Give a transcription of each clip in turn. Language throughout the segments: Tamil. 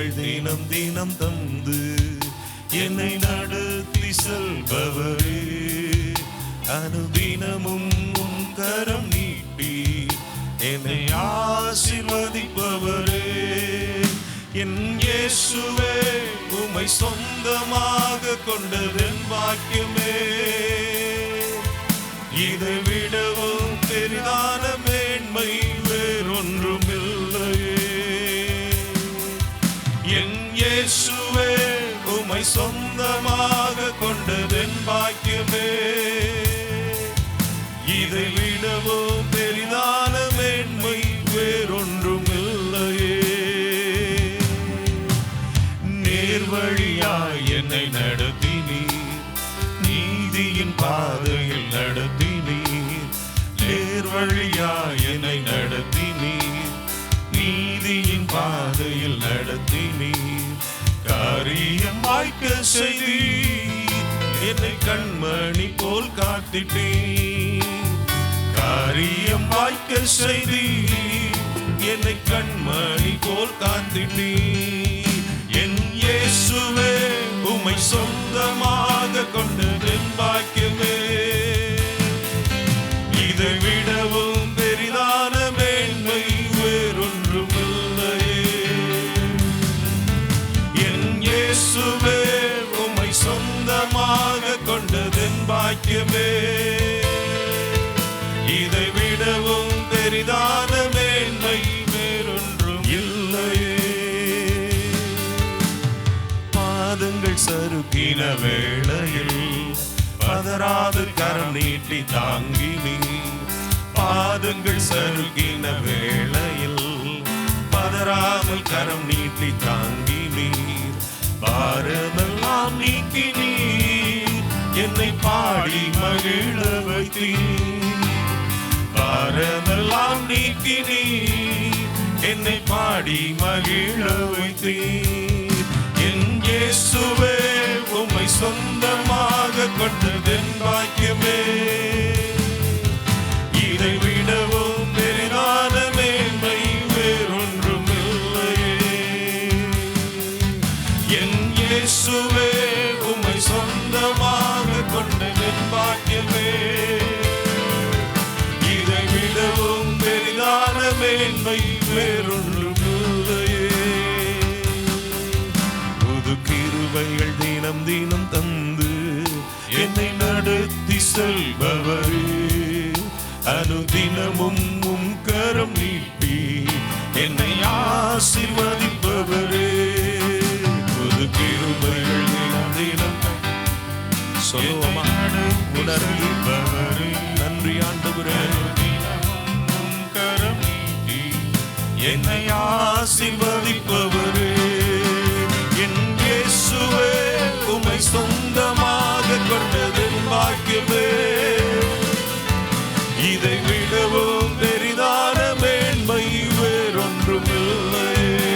கிருபைகள் தினம் தினம் தந்து என்னை நடத்தி செல்பவரே, அனுதினமும் உம் கரம் நீட்டி என்னை ஆசீர்வதிப்பவரே, என் இயேசுவே உம்மை சொந்தமாக கொண்டதென் பாக்கியமே, இதை விடவும் பெரிதான மேன்மை வேறொன்றும் இல்லையே. என் இயேசுவே உம்மை சொந்தமாக கொண்டதென் பாக்கியமே, இதை விடவும் பெரிதான மேன்மை வேறொன்றும் இல்லையே. நேர்வழியாய் என்னை நடத்தினீர், நீதியின் பாதையில் நடத்தினீர். நேர்வழியாய் என்னை நடத்தினீர், நீதியின் பாதையில் நடத்தினீர். காரியம் வாய்க்க செய்தீர், என்னை கண்மணி போல் காத்திட்டீர். காரியம் வாய்க்க செய்தீர், என்னை கண்மணி போல் காத்திட்டீர். என் இயேசுவே உம்மை சொந்தமாக கொண்டதென் பாக்கியமே, இதை விடவும் பெரிதான மேன்மை வேறொன்றும் இல்லையே. என் இயேசுவே உம்மை சொந்தமாக கொண்டதென் பாக்கியமே, இதை விடவும் பெரிதான மேன்மை வேறொன்றும் இல்லையே. பாதங்கள் சறுக்கின வேளையில் பதறாது கரம் நீட்டி தாங்கினீர். பாதங்கள் சறுக்கின வேளையில் பதறாமல் கரம் நீட்டி தாங்கினீர். பாரமெல்லாம் நீக்கினீர், என்னை பாடி மகிழ வைத்தீர். பாரமெல்லாம் நீக்கினீர், என்னை பாடி மகிழ வைத்தீர். என் இயேசுவே உம்மை சொந்தமாக கொண்டதென் பாக்கியமே, இதை விடவும் பெரிதான மேன்மை வேறொன்றும் இல்லையே. என் இயேசுவே உம்மை சொந்தமாக கொண்டதென் பாக்கியமே, இதை விடவும் பெரிதான மேன்மை வேறொன்றும் இல்லையே. புது கிருபைகள் தினம் தினம் தந்து என்னை நடத்தி செல்பவரே, அனுதினமும் உம் கரம் நீட்டி என்னை ஆசீர்வதிப்பவரே. புது கிருபைகள் தினம் தினம் சொல்லுவோமா, உணர்கின்றவரே. நன்றி ஆண்டவரே, உம் கரம் நீட்டி என்னை ஆசீர்வதிப்பவரே. என் இயேசுவே உம்மை சொந்தமாக கொண்டதென் பாக்கியமே, இதை விடவும் பெரிதான மேன்மை வேறொன்றும் இல்லையே.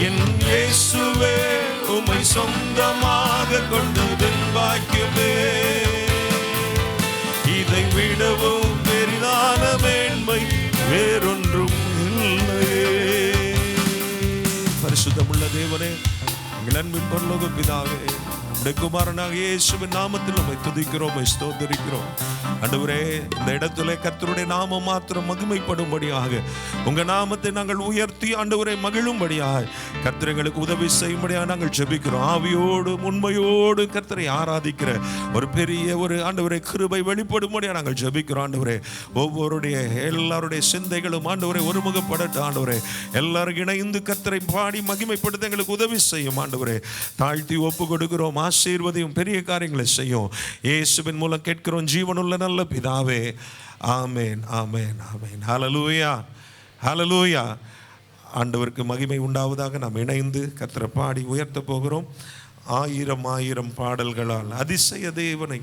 என் இயேசுவே உம்மை சொந்தமாக கொண்டதென் பாக்கியமே, இதை விடவும் பெரிதான மேன்மை வேறொன்றும் இல்லையே. பரிசுத்தமுள்ள தேவனே, எங்கள் அன்பின் பரலோக பிதாவே, உம்முடைய குமாரனாக இயேசுவின் நாமத்தில் நம்மை துதிக்கிறோம், ஸ்தோத்திரிக்கிறோம். ஆண்டவரே, இந்த இடத்துல கர்த்தருடைய நாமம் மாத்திரம் மகிமைப்படும்படியாக உங்க நாமத்தை நாங்கள் உயர்த்தி ஆண்டவரை மகிழும்படியாக கர்த்தர் எங்களுக்கு உதவி செய்யும்படியாக நாங்கள் ஜெபிக்கிறோம். ஆவியோடு உண்மையோடு கர்த்தரை ஆராதிக்கிற ஒரு பெரிய ஒரு ஆண்டவரை கிருபை வெளிப்படும்படியாக நாங்கள் ஜெபிக்கிறோம். ஆண்டவரே, ஒவ்வொருடைய எல்லாருடைய சிந்தைகளும் ஆண்டவரை ஒருமுகப்படட்டும். ஆண்டவரே, எல்லாரும் இணைந்து கர்த்தரை பாடி மகிமைப்படுத்த எங்களுக்கு உதவி செய்யும். ஆண்டவரே, தாழ்த்தி ஒப்பு கொடுக்கிறோம். ஆசீர்வதியும், பெரிய காரியங்களை செய்யும். இயேசுவின் மூலம் கேட்கிறோம் ஜீவனுள்ள நல்ல பிதாவே, ஆமேன், ஆமேன், ஆமேன். ஹல்லேலூயா, ஹல்லேலூயா. ஆண்டவருக்கு மகிமை உண்டாவதாக நாம் இணைந்து கர்த்தரை பாடி உயர்த்த போகிறோம். ஆயிரம் ஆயிரம் பாடல்களால் அதிசய தேவனை,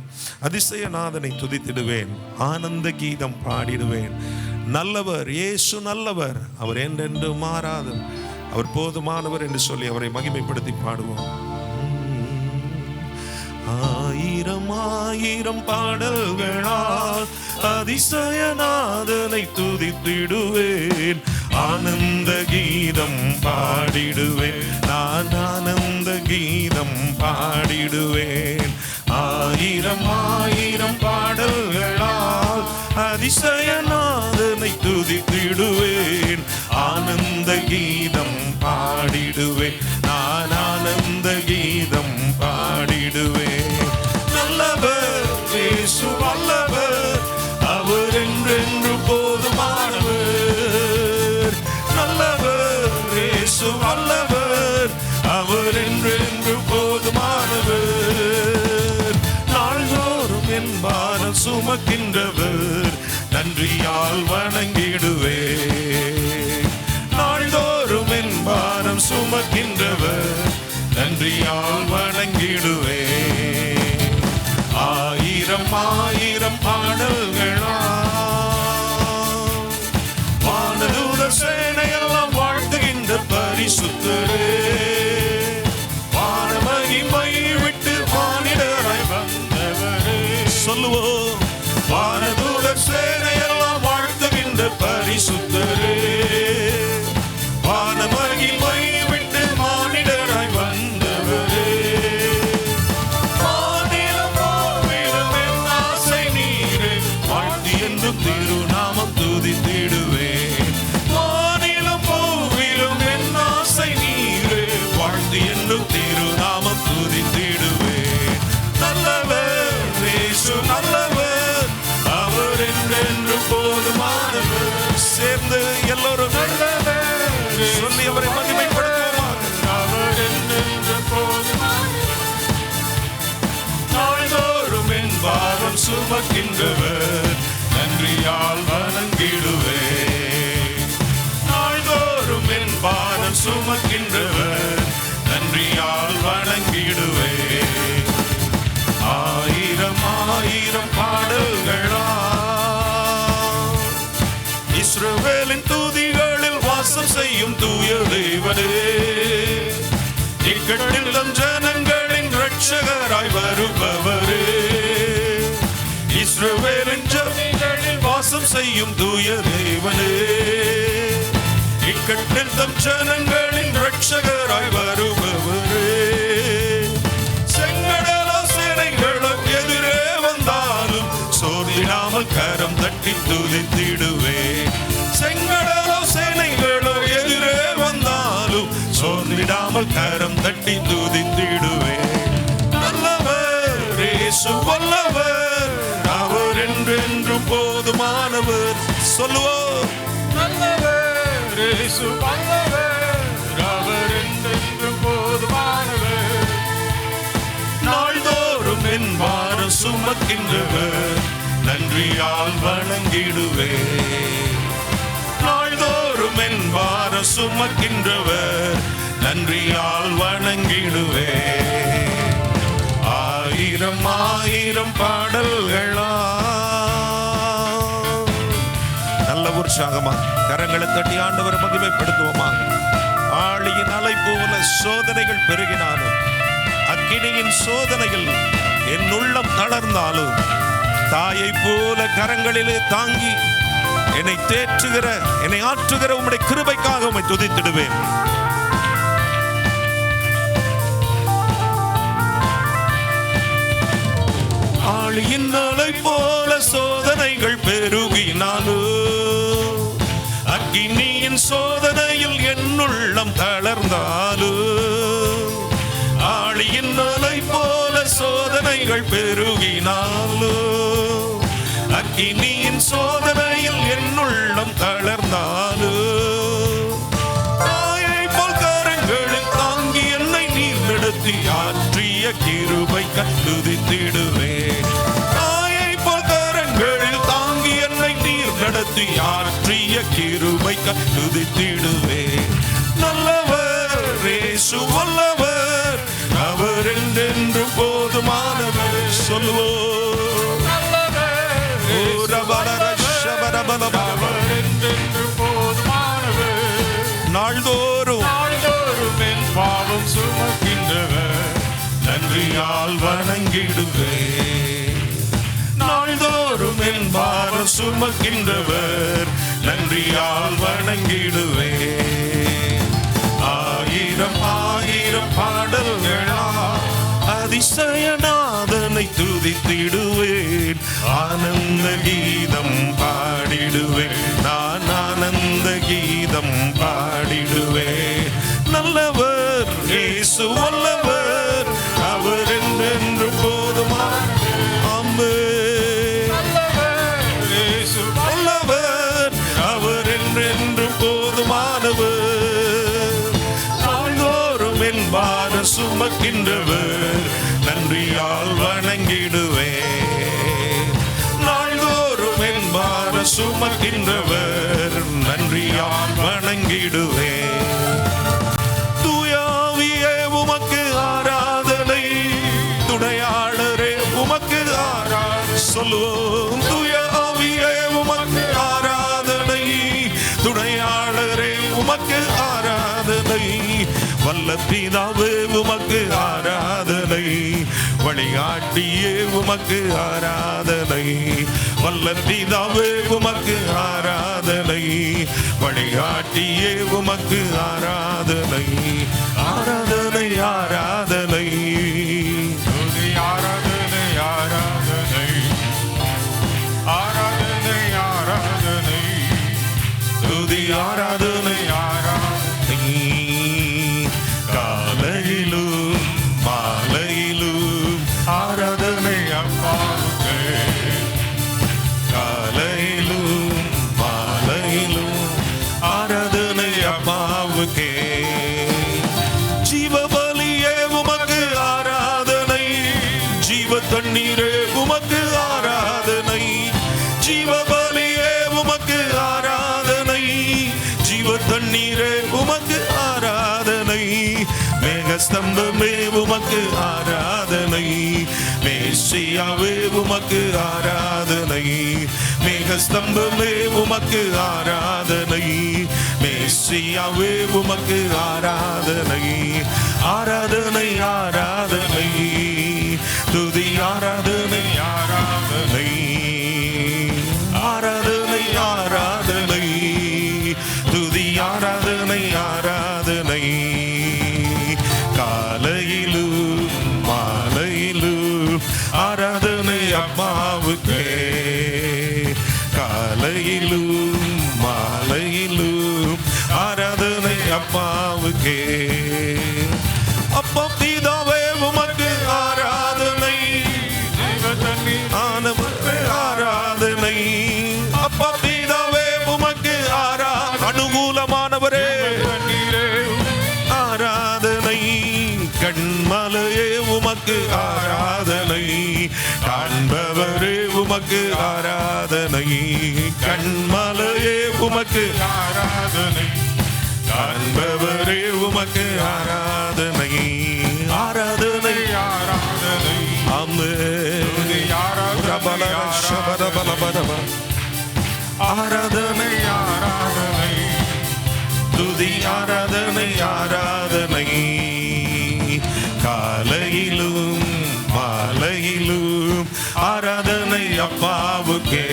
அதிசயநாதனை துதித்திடுவேன், ஆனந்த கீதம் பாடிடுவேன். நல்லவர் இயேசு, நல்லவர், அவர் என்றென்று மாறாதவர், அவர் போதுமானவர் என்று சொல்லி அவரை மகிமைப்படுத்தி பாடுவோம். ஆயிரம் ஆயிரம் பாடல்களால் அதிசயநாதனை துதித்திடுவேன், ஆனந்த கீதம் பாடிடுவேன், நான் ஆனந்த கீதம் பாடிடுவேன். ஆயிரம் ஆயிரம் பாடல்களால் அதிசயநாதனை துதித்திடுவேன். ஆனந்த கீதம் பாடிடுவேன், நான் ஆனந்த கீதம் பாடிடுவேன். நல்லவர் இயேசு வல்லவர், அவர் என்றென்று போதுமானவர். நல்லவர் இயேசு வல்லவர், அவர் என்றென்று போதுமானவர். நாள்தோறும் என் பாரம் சுமக்கின்றவர், நன்றியால் வணங்கிடுவேன். நாள்தோறும் என் பாரம் சுமக்கின்றவர், நன்றியால் வணங்கிடுவேன். ஆயிரம் ஆயிரம் பாடல்களால் வானதூதர் சேனையெல்லாம் வாழ்த்துகின்ற பரிசுத்தரே, வானமகிமை விட்டு வானிடராய் வந்தவரே. சொல்லுவோம், வானதூதர் சேனையெல்லாம் வாழ்த்துகின்ற பரிசுத்தரே, வானமகிமை விட்டு வானிடராய் வந்தவரே. திருநாமம் துதித்திடுவேன், வானிலும் பூவிலும் என் ஆசை நீரே. வாழ்த்து என்றும் திருநாமம் துதித்திடுவேன். நல்லவர் இயேசு நல்லவர், அவர் என்றென்று போதுமானவர். சேர்ந்து எல்லோரும் நல்லவர் சொல்லி அவரை மகிமைப்படுத்துவோமாக. அவர் என்றென்று போதுமானவர், நாள்தோறும் என் பாரம் சுமக்கின்றவர், நன்றியால் வணங்கிடுவேன். நாள்தோறும் என் பாரம் சுமக்கின்றவர், நன்றியால் வணங்கிடுவேன். ஆயிரம் ஆயிரம் பாடல்களால் இஸ்ரவேலின் துதிகளில் வாசம் செய்யும் தூய தேவனே, இக்கட்டில் நம் ஜனங்களின் இரட்சகராய் வருபவரே. இஸ்ரவேலின் ஜனங்களில் வாசம் செய்யும் தூய தேவனே, இக்கட்டில் தம் ஜனங்களின் இரட்சகராய் வருபவரே. செங்கடலோ சேனைகளோ எதிரே வந்தாலும் சோர்ந்திடாமல் கரம் தட்டி துதித்திடுவேன். செங்கடலோ சேனைகளோ எதிரே வந்தாலும் சோர்ந்திடாமல் கரம் தட்டி துதித்திடுவேன். நல்லவர் இயேசு வல்லவர், அவர் என்றென்றும் போதுமானவர். சொல்லுவோம், நல்லவர் இயேசு வல்லவர், அவர் என்றென்றும் போதுமானவர். நாள்தோறும் என் பாரம் சுமக்கின்றவர், நன்றியால் வணங்கிடுவேன். நாள்தோறும் என் பாரம் சுமக்கின்றவர், நன்றியால் வணங்கிடுவேன். ஆயிரம் ஆயிரம் பாடல்களால் நல்ல உற்சாகமா கரங்களை தட்டி ஆண்டவரை மகிமைப்படுத்துவோமா. ஆழியின் அலை போல சோதனைகள் பெருகினாலும், அக்கினியின் சோதனைகள் என் உள்ளம் தளர்ந்தாலும், தாயை போல கரங்களிலே தாங்கி என்னை தேற்றுகிற, என்னை ஆற்றுகிற உம்முடைய கிருபைக்காக உம்மை துதித்திடுவேன். ஆழியின் அலை போல சோதனைகள் பெருகினாலும், அக்கினியின் சோதனையில் என் உள்ளம் தளர்ந்தாலும், ஆழியின் அலை போல சோதனைகள் பெருகினாலும், அக்கினியின் சோதனையில் என் உள்ளம் தளர்ந்தாலும், தாயை போல் கரங்களில் தாங்கி என்னை நீர் நடத்தி ஆற்றிய கிருபை துதித்திடுவேன். தாயை போல் கரங்களில் தாங்கி என்னை நீர் நடத்தி ஆற்றிய கிருபை துதித்திடுவேன். நல்லவர் இயேசு வல்லவர், அவர் என்றென்று போதுமானவர். சொல்லுவோம், நல்லவர் இயேசு வல்லவர், அவர் என்றென்று போதுமானவர். நாள்தோறும் என் பாவம் சுமக்கின்றவர், நன்றியால் வணங்கிடுவேன். நாள்தோறும் என் பாரம் சுமக்கின்றவர், நன்றியால் வணங்கிடுவேன். துதித்திடுவேன், ஆனந்த கீதம் பாடிடுவேன், நான் ஆனந்த கீதம் பாடிடுவேன். நல்லவர் இயேசு வல்லவர், அவர் என்றென்று போதுமானவர். இயேசு வல்லவர், அவர் என்றென்று போதுமானவர். நாள்தோறும் என் பாரம் சுமக்கின்றவர், நன்றியால் வணங்கிடுவேன். நாள்தோறும் என் பாரம் சுமக்கின்றவர், நன்றியால் வணங்கிடுவேன். தூயாவியே உமக்கு ஆராதனை, துணையாளரே உமக்கு ஆராதனை சொல்லுவோம். தூயாவியே உமக்கு ஆராதனை, துணையாளரே உமக்கு ஆராதனை. வல்ல பிதாவே உமக்கு ஆராதனை, வழிகாட்டியே உமக்கு ஆராதனை. வல்ல பிதாவே உமக்கு ஆராதனை, வழிகாட்டியே உமக்கு ஆராதனை. ஆராதனை ஆராதனை ஆராதனை ஆராதனை ஆராதனை ஆராதனை துதி ஆராதனை ஆராதனை. காலையிலும் மாலையிலும் ஆராதனை அப்பாவுக்கு, காலையிலும் மாலையிலும் ஆராதனை அப்பாவுக்கே. ஜீவபலியே உமக்கு ஆராதனை, ஜீவ தண்ணீரே உமக்கு ஆராதனை. ஜீவபலியே உமக்கு ஆராதனை, ஜீவ தண்ணீரே உமக்கு ஆராதனை. மேகஸ்தம்பமே உமக்கு ஆராதனை, மேசியாவே உமக்கு ஆராதனை. மேகஸ்தம்பமே உமக்கு ஆராதனை, மேசியாவே உமக்கு ஆராதனை. ஆராதனை ஆராதனை துதி ஆராதனை ஆராதனை. ஆராதனை ஆராதனை துதி ஆராதனை ஆராதனை. காலையிலும் மாலையிலும் ஆராதனை அம்மாவுக்கே. காலையிலும் மாலையிலும் ஆராதனை அம்மாவுக்கே. அப்பா பிதாவே உமக்கு ஆராதனை, ஆனவரே ஆராதனை. அப்பா பிதாவே உமக்கு அனுகூலமானவரே ஆராதனை. கண்மலையே உமக்கு ஆராதனை, காண்பவரே உமக்கு ஆராதனை. கண்மலையே உமக்கு ஆராதனை, காண்பவரே உமக்கு ஆராதனை. ஆராதனை ஆராதனை ஆமென். ஆராதனை ஆராதனை துதி ஆராதனை ஆராதனை. காலையிலும் மாலையிலும் ஆராதனை அப்பாவுக்கே.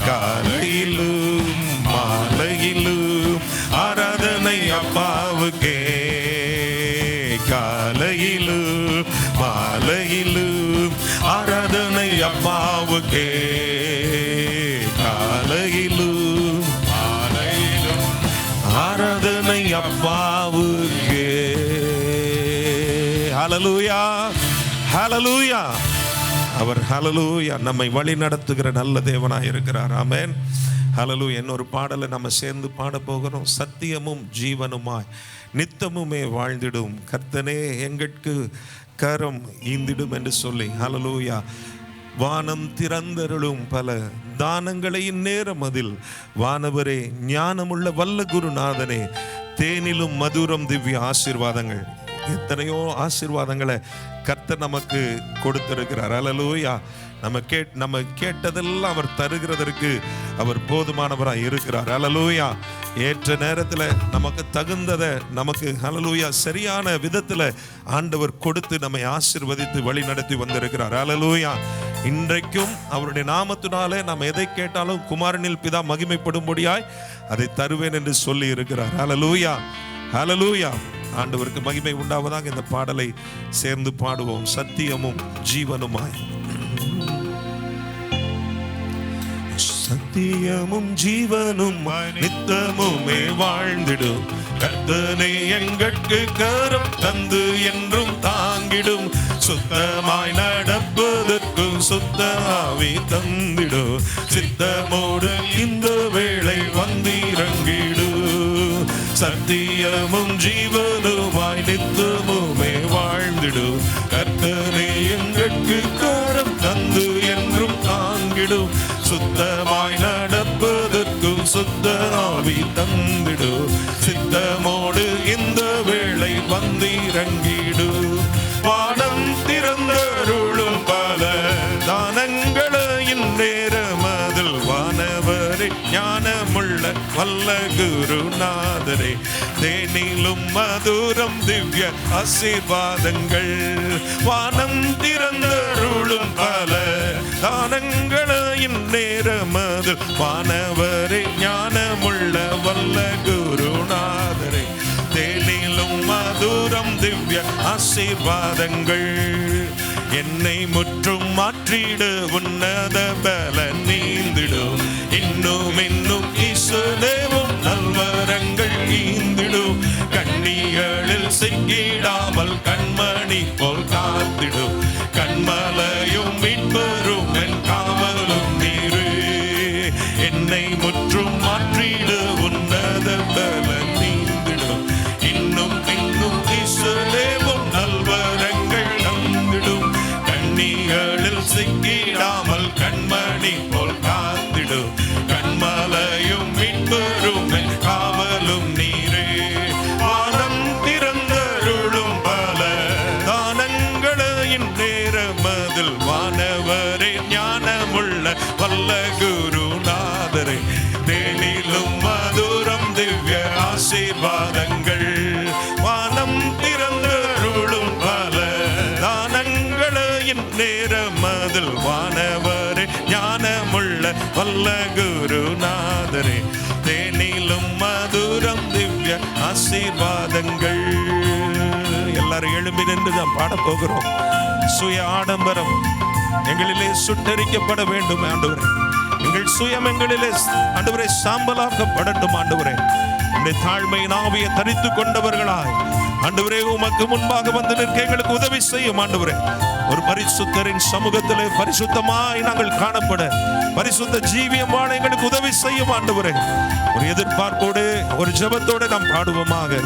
காலையிலும் மாலையிலும் ஆராதனை அப்பாவுக்கே. காலையிலும் மாலையிலும் ஆராதனை அப்பாவுக்கே. காலையிலும் மாலையிலும் ஆராதனை அப்பாவுக்கே. ஹல்லேலூயா ஹல்லேலூயா. அவர் ஹல்லேலூயா நம்மை வழி நடத்துகிற நல்ல தேவனாய் இருக்கிறார். ஆமென் ஹல்லேலூயா. இன்னொரு பாடலை நம்ம சேர்ந்து பாட போகிறோம். சத்தியமும் ஜீவனுமாய் நித்தமுமே வாழ்ந்திடும் கர்த்தனே எங்கட்கு கரம் ஈந்திடும் என்று சொல்லி ஹல்லேலூயா. வானம் திறந்தருளும் பல தானங்களை இந்நேரம் அதில் வானவரே ஞானமுள்ள வல்ல குருநாதனே தேனிலும் மதுரம் திவ்ய ஆசீர்வாதங்கள். எத்தனையோ ஆசீர்வாதங்களை கர்த்தர் நமக்கு கொடுத்திருக்கிறார். ஹல்லேலூயா. நம்ம கேட்டதெல்லாம் அவர் தருகிறதற்கு அவர் போதுமானவராய் இருக்கிறார். ஹல்லேலூயா. ஏற்ற நேரத்தில் நமக்கு தகுந்ததை நமக்கு ஹல்லேலூயா சரியான விதத்தில் ஆண்டவர் கொடுத்து நம்மை ஆசீர்வதித்து வழி நடத்தி வந்திருக்கிறார். ஹல்லேலூயா. இன்றைக்கும் அவருடைய நாமத்தினாலே நாம் எதை கேட்டாலும் குமாரனில் பிதா மகிமைப்படும்படியாய் அதை தருவேன் என்று சொல்லி இருக்கிறார். ஹல்லேலூயா ஹல்லேலூயா. ஆண்டவருக்கு மகிமை உண்டாவதாக. இந்த பாடலை சேர்ந்து பாடுவோம். சத்தியமும் ஜீவனுமாய். சத்தியமும் ஜீவனுமாய் நித்தமுமே வாழ்ந்திடும் கர்த்தனை எங்களுக்கு கரம் தந்து என்றும் தாங்கிடும். சுத்தமாய் நடப்பதற்கும் சுத்த ஆவி தந்திடும். சித்தமோடு இந்த வேளை வந்திறங்கிடு. சத்தியமும் ஜீவனுமாய் நித்தமுமே வாழ்ந்திடும் கர்த்தனை எங்களுக்கு கரம் தந்து என்றும் தாங்கிடும். சுத்தமாய் நடப்பதற்கும் சுத்த ஆவி தந்திடு. சித்தமோடு இந்த வேளை வந்திறங்கிடு. வானம் திறந்தருளும் பல தானங்களை இந்நேரமதில் வானவரே ஞானமுள்ள வல்ல குருநாதரே தேனிலும் மதுரம் திவ்ய ஆசீர்வாதங்கள். வானம் திறந்தருளும் பல தானங்களை இந்நேரமதில் வானவரே ஞானமுள்ள வல்ல குருநாதரே தேனிலும் மதுரம் திவ்ய ஆசீர்வாதங்கள். என்னை முற்றும் மாற்றிடு உன்னத பல நீந்திடும். இன்னும் இன்னும் இசுதேவும் நல்வரங்கள் ஈந்திடும். கண்ணிகளில் சிக்கிடாமல் கண்மணி போல் காத்திடும். கண்மலையும் மீட்பரும் என் காவலும் நீரு. என்னை முற்றும் மாற்றிடு உன்னத பல நீந்திடும். இன்னும் இன்னும் இசுதேவும் நல்வரங்கள் தந்திடும். கண்ணிகளில் சிக்கிடாமல் கண்மணி போல் காத்திடும். கண்மலையும் மீட்பரும் என் காவலும் நீரே. வானம் திறந்தருளும் பல தானங்களையின் நேரமதில் வானவரே ஞானமுள்ள வல்ல குருநாதரே தேனிலும் மதுரம் திவ்ய ஆசீர்வாதங்கள். வானம் திறந்தருளும் பல தானங்களையின் நேரமதில் வானவரே ஞானமுள்ள வல்ல குருநாதரே தேனிலும் மதுரம் திவ்ய ஆசீர்வாதங்கள். எல்லாரும் எழும்பி நின்று நாம் பாடப் போகிறோம். சுய ஆடம்பரம் எங்களிலே சுட்டரிக்கப்பட வேண்டும் ஆண்டவரே. எங்கள் சுயம் எங்களிலே ஆண்டவரே சாம்பலாக்கப்படட்டும் ஆண்டவரே. உம்முடைய தாழ்மையின் ஆவியை தரித்து கொண்டவர்களாய் ஆண்டவரே உமக்கு முன்பாக வந்து நிற்க எங்களுக்கு உதவி செய்யும் ஆண்டவரே. ஒரு பரிசுத்தரின் சமூகத்திலே பரிசுத்தமாய் நாங்கள் காணப்பட பரிசுத்த ஜீவியம் வாழ எங்களுக்கு உதவி செய்யும் ஆண்டவரே. ஒரு எதிர்பார்ப்போடு ஒரு ஜெபத்தோடு நாம் பாடுவோமாக.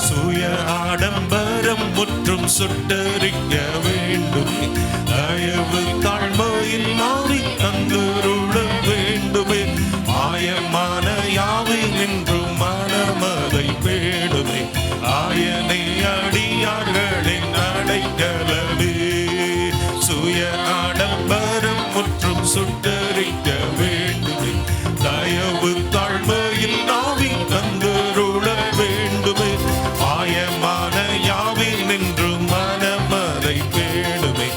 சுய ஆடம்பரம் முற்றும் சுட்டரிக்க வேண்டும். தயவு தாழ்மையில் ஆவி தந்துருள வேண்டுமே. மாயமான யாவை நின்றும் மனமதை பேடுமே. ஆயனை அடியார்களின் அடைக்கலமே. சுய ஆடம்பரம் முற்றும் சுட்டரிக்க வேண்டுமே. தயவு தாழ்மையில் ஆவி தந்துருள வேண்டுமே. மாயமான யாவை நின்றும் மனமதை பேடுமே.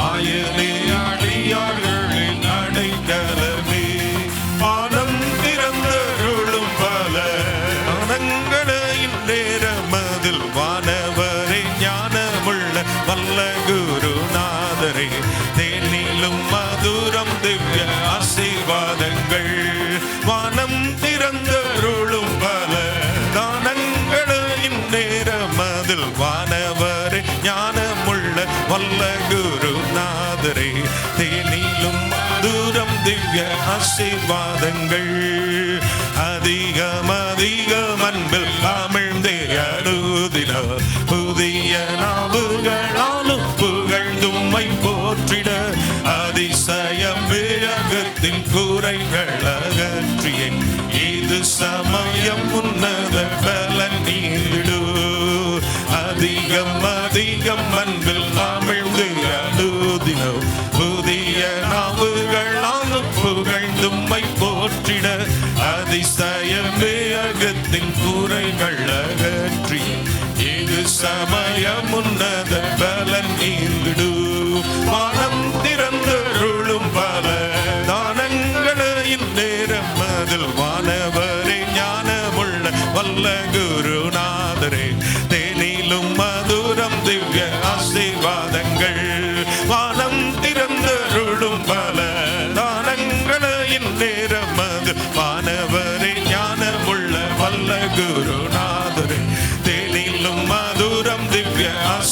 ஆயனை அடியார்களின் அடைக்கலமே. வானம் திறந்தருளும் பல தானங்களையின் நேரமதில் வானவரே ஞானமுள்ள வல்ல குருநாதரே தேனிலும் மதுரம் திவ்ய ஆசீர்வாதங்கள். வானம் திறந்தருளும் பல தானங்களையின் நேரமதில் வானவரே ஞானமுள்ள வல்ல குருநாதரே தேனிலும் மதுரம் திவ்ய ஆசீர்வாதங்கள். அதிகம் அதிகம் அன்பில் அமிழ்ந்தே அழுதிட புதிய நாவுகளாலும் புகழ்ந்தும்மை போற்றிட. அதிசயம் விரகத்தின் கூரைகள் அகற்றியே. இது சமயம் உன்னத பலன் நீடு. அதிகம் அதிகம் அன்பில் அமிழ்ந்து அழுதிட புதிய நாவுகளாலும் புகழ்ந்தும்மை போற்றிட. அதிசயம் விரகத்தின் கூரைகள் அகற்றி இது சமயம் உன்னத பலன் நீடு. வானம் திறந்தருளும் பல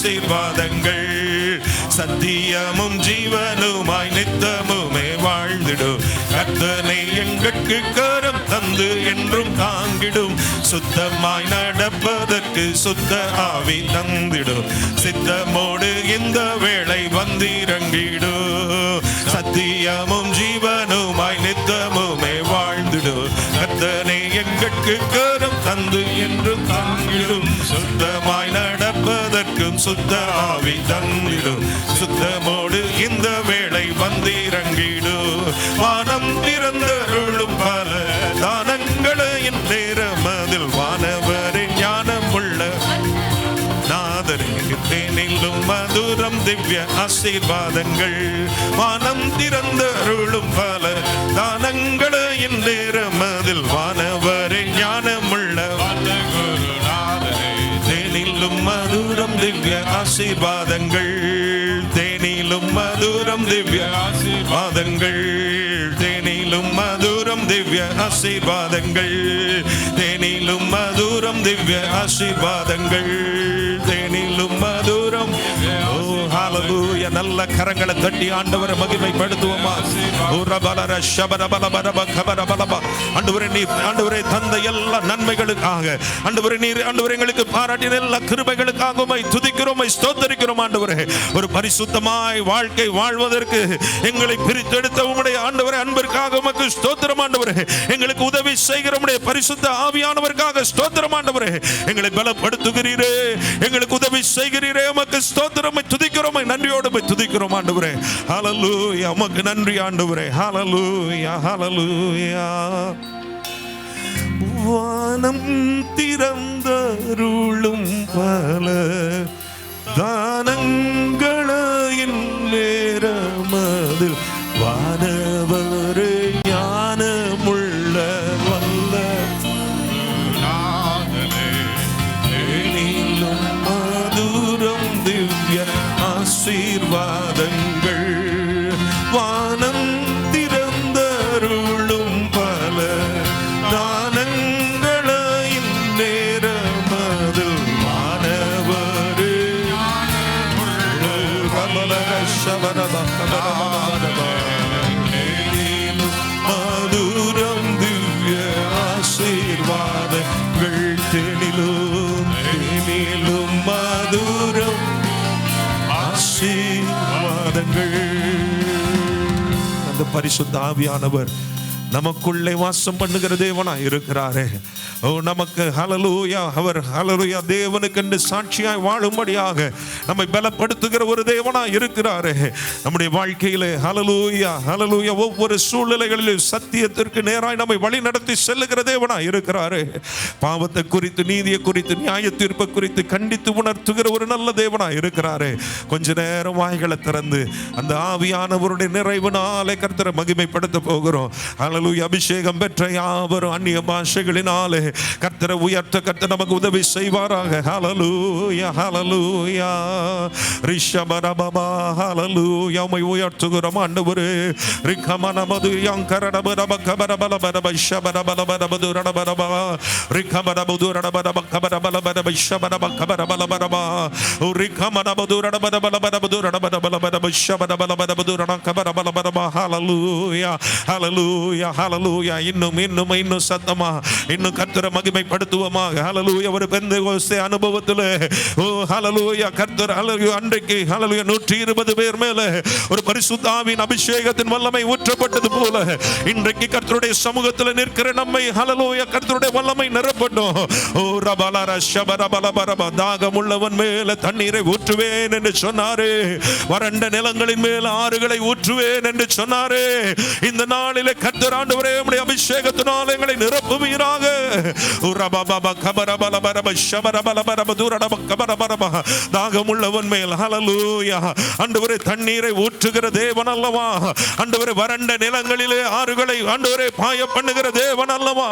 ஆசீர்வாதங்கள். சத்தியமும் ஜீவனுமாய் நித்தமுமே வாழ்ந்திடும். கர்த்தனை எங்களுக்கு கரம் தந்து என்றும் தாங்கிடும். சுத்தமாய் நடப்பதற்கு சுத்த ஆவி தந்திடும். சித்தமோடு இந்த வேளை வந்திறங்கிடும். சத்தியமும் ஜீவனுமாய் நித்தமுமே வாழ்ந்திடும். கர்த்தனை எங்களுக்கு கரம் தந்து என்றும் தாங்கிடும். சுத்தமாய் நடப்பதற்கும் சுத்த ஆவி தந்திடும். சுத்தமோடு இந்த வேளை வந்திறங்கிடும். வானம் திறந்தருளும் பல தானங்களை நேரம் அதில் வானவரின் ஞானமுள்ள நாதரே. தேனிலும் மதுரம் திவ்ய ஆசீர்வாதங்கள். வானம் திறந்தருளும் பல தானங்களை நேரம் அதில் வானவரின் ஞானமுள்ள தேனிலும் மதுரம் திவ்ய ஆசீர்வாதங்கள். தேனிலும் மதுரம் திவ்ய ஆசீர்வாதங்கள். தேனிலும் மதுரம் திவ்ய ஆசீர்வாதங்கள். தேனிலும் மதுரம் திவ்ய ஆசீர்வாதங்கள். தேனிலும் மதுரம். ஓ ஹalleluya. நல்ல கரங்களை தட்டி ஆண்டவரை மகிமைப்படுத்துவோமா? ஆண்டவரே, நீர் ஆண்டவரே தந்த எல்லா நன்மைகளுக்காக, ஆண்டவரே நீர் ஆண்டவரே எங்களுக்கு பாராட்டின எல்லா கிருபைகளுக்காக உம்மை துதிக்கிறோம், ஸ்தோத்திரிக்கிறோம். ஆண்டவரே, ஒரு பரிசுத்தமாய் வாழ்க்கை வாழ்வதற்கு எங்களை பிரித்தெடுத்த உம்முடைய ஆண்டவரே அன்பிற்காக உமக்கு ஸ்தோத்திரம். ஆண்டவரே, எங்களுக்கு உதவி செய்கிற உம்முடைய பரிசுத்த ஆவியானவருக்காக ஸ்தோத்திரம். ஆண்டவரே, எங்களை பலப்படுத்துகிறீரே, எங்களுக்கு உதவி செய்கிறீரே, உமக்கு ஸ்தோத்திரம். துதிக்கிறோம், நன்றியோடு துதிக்கிறோம். ஆண்டவரே, ஹalleluya. உமக்கு நன்றி ஆண்டவரே. ஹalleluya, ஹalleluya. வானம் திறந்தருளும் பல தானங்களின் நேரமதில் வானவரே ஞானமுள்ள வல்ல தேனிலும் மதுரம் திவ்ய ஆசீர்வாதங்கள். வானம் திறந்தருளும் பல தானங்களின் நேரமதில் வானவரே மதுரம் திவ்ய ஆசீர்வாதங்கள். தேனிலும் தேனிலும் மதுரம் ஆசீர்வாதங்கள். அந்த பரிசுத்த ஆவியானவர் நமக்குள்ளே வாசம் பண்ணுகிற தேவனா இருக்கிறாரே. ஓ, நமக்கு ஹalleluya. அவர் ஹalleluya தேவனுக்கு என்று சாட்சியாய் வாழும்படியாக நம்மை பலப்படுத்துகிற ஒரு தேவனா இருக்கிறாரே. நம்முடைய வாழ்க்கையிலே ஹalleluya ஹalleluya ஒவ்வொரு சூழ்நிலைகளிலும் சத்தியத்திற்கு நேராய் நம்மை வழி நடத்தி செல்லுகிற தேவனா இருக்கிறாரே. பாவத்தை குறித்து, நீதியை குறித்து, நியாய தீர்ப்பை குறித்து கண்டித்து உணர்த்துகிற ஒரு நல்ல தேவனா இருக்கிறாரே. கொஞ்ச நேரம் வாய்களை திறந்து அந்த ஆவியானவருடைய நிறைவினாலே கர்த்தரை மகிமைப்படுத்த போகிறோம். ஹalleluya. அபிஷேகம் பெற்ற யாவரும் அந்நிய பாஷைகளினாலே கர்த்தரை உயர்த்த கர்த்தர் நமக்கு உதவி செய்வாராக. ஹalleluya ஹalleluya. ரிஷபரபபா ஹalleluya. உம்மை உயர்த்துகிறோம் ஆண்டவரே. ரிகமனமது யங்கரடபரபகபரபலபரப ஷபரபலபரபதுரடபரப ரிகமனபதுரடபரபகபரபலபரப ஷபரபகபரபலபரப ரிகமனபதுரடபரபலபரபதுரடபரபலபரப ஷபரபலபரபதுரடபரபலபரப. ஹalleluya ஹalleluya ஹalleluya. இன்னும் சத்தமா இன்னும் கர்த்தரை மகிமைப்படுத்துவோமாக. ஹalleluya. ஒரு பெந்தெகோஸ்தே அனுபவத்திலே ஓ ஹalleluya கர்த்தர் ஹalleluya அன்றைக்கு ஹalleluya 120 பேர் மேலே ஒரு பரிசுத்த ஆவியின் அபிஷேகத்தின் வல்லமை ஊற்றப்பட்டது போல இன்றைக்கு கர்த்தருடைய சமூகத்தில் நிற்கிற நம்மை ஹalleluya கர்த்தருடைய வல்லமை நிரப்பட்டும். ஓ ரபலர ஷபரபலபரப. தாகமுள்ளவன் மேலே தண்ணீரை ஊற்றுவேன் என்று சொன்னாரே. வறண்ட நிலங்களின் மேல் ஆறுகளை ஊற்றுவேன் என்று சொன்னாரே. இந்த நாளிலே கர்த்தர் ஆண்டவரே உம்முடைய அபிஷேகத்தினால் எங்களை நிரப்புவீராக. தாகமுள்ளவன் மேல் ஹalleluya ஆண்டவரே தண்ணீரை ஊற்றுகிற தேவன் அல்லவா. ஆண்டவரே வறண்ட நிலங்களிலே ஆறுகளை ஆண்டவரே பாய பண்ணுகிற தேவன் அல்லவா.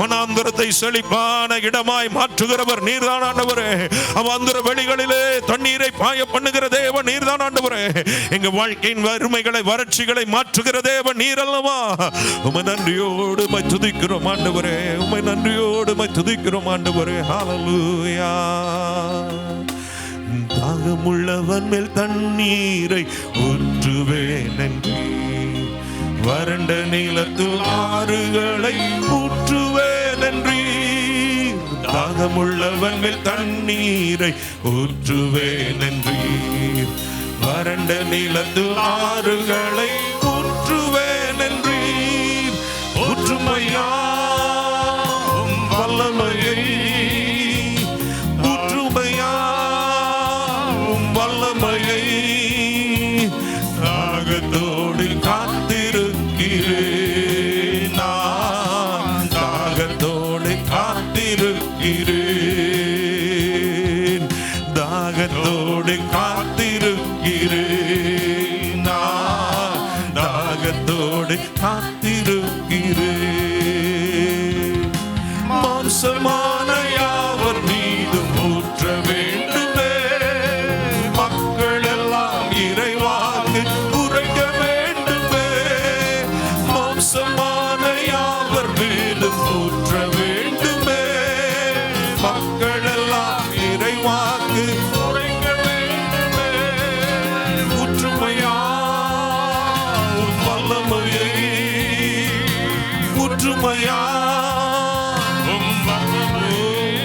வனாந்தரத்தை செழிப்பான இடமாய் மாற்றுகிறவர் நீர்தான் ஆண்டவரே. அவாந்தர வெளிகளிலே தண்ணீரை பாய பண்ணுகிற தேவன் நீர்தான் ஆண்டவரே. எங்க வாழ்க்கையின் வறுமைகளை வறட்சிகளை மாற்றுகிற தேவன் நீர் அல்லவா. உம்மை நன்றியோடு துதிக்கிறோம் ஆண்டவரே. உம்மை நன்றியோடு துதிக்கிறோம் ஆண்டவரே. ஹalleluya. தாகமுள்ளவன் மேல் தண்ணீரை ஊற்றுவேன் என்றீர், வறண்ட நிலத்தில் ஆறுகளை ஊற்றுவேன் என்றீர். தாகமுள்ளவன் மேல் தண்ணீரை ஊற்றுவேன் என்றீர், வறண்ட நிலத்தில் ஆறுகளை ஊற்றுவேன் என்றீர். ஊற்றுமையா வல்லமையை, ஊற்றுமையா வல்லமையை, தாகத்தோடு காத்திருக்கிறேன் நான், தாகத்தோடு காத்திருக்கிறேன், தாகத்தோடு காத்திருக்கிறேன் நான், தாகத்தோடு காத்திருக்கிறேன். மாம்சமான யாவர் மீதும் ஊற்ற வேண்டுமே, மக்கள் எல்லாம் இறைவாக்கு உரைக்க வேண்டுமே. மாம்சமான யாவர் மீதும் ஊற்ற வேண்டுமே, மக்கள் எல்லாம் இறைவாக்கு உரைக்க வேண்டுமே. ஊற்றுமையா வல்லமையை, ஊற்றுமையா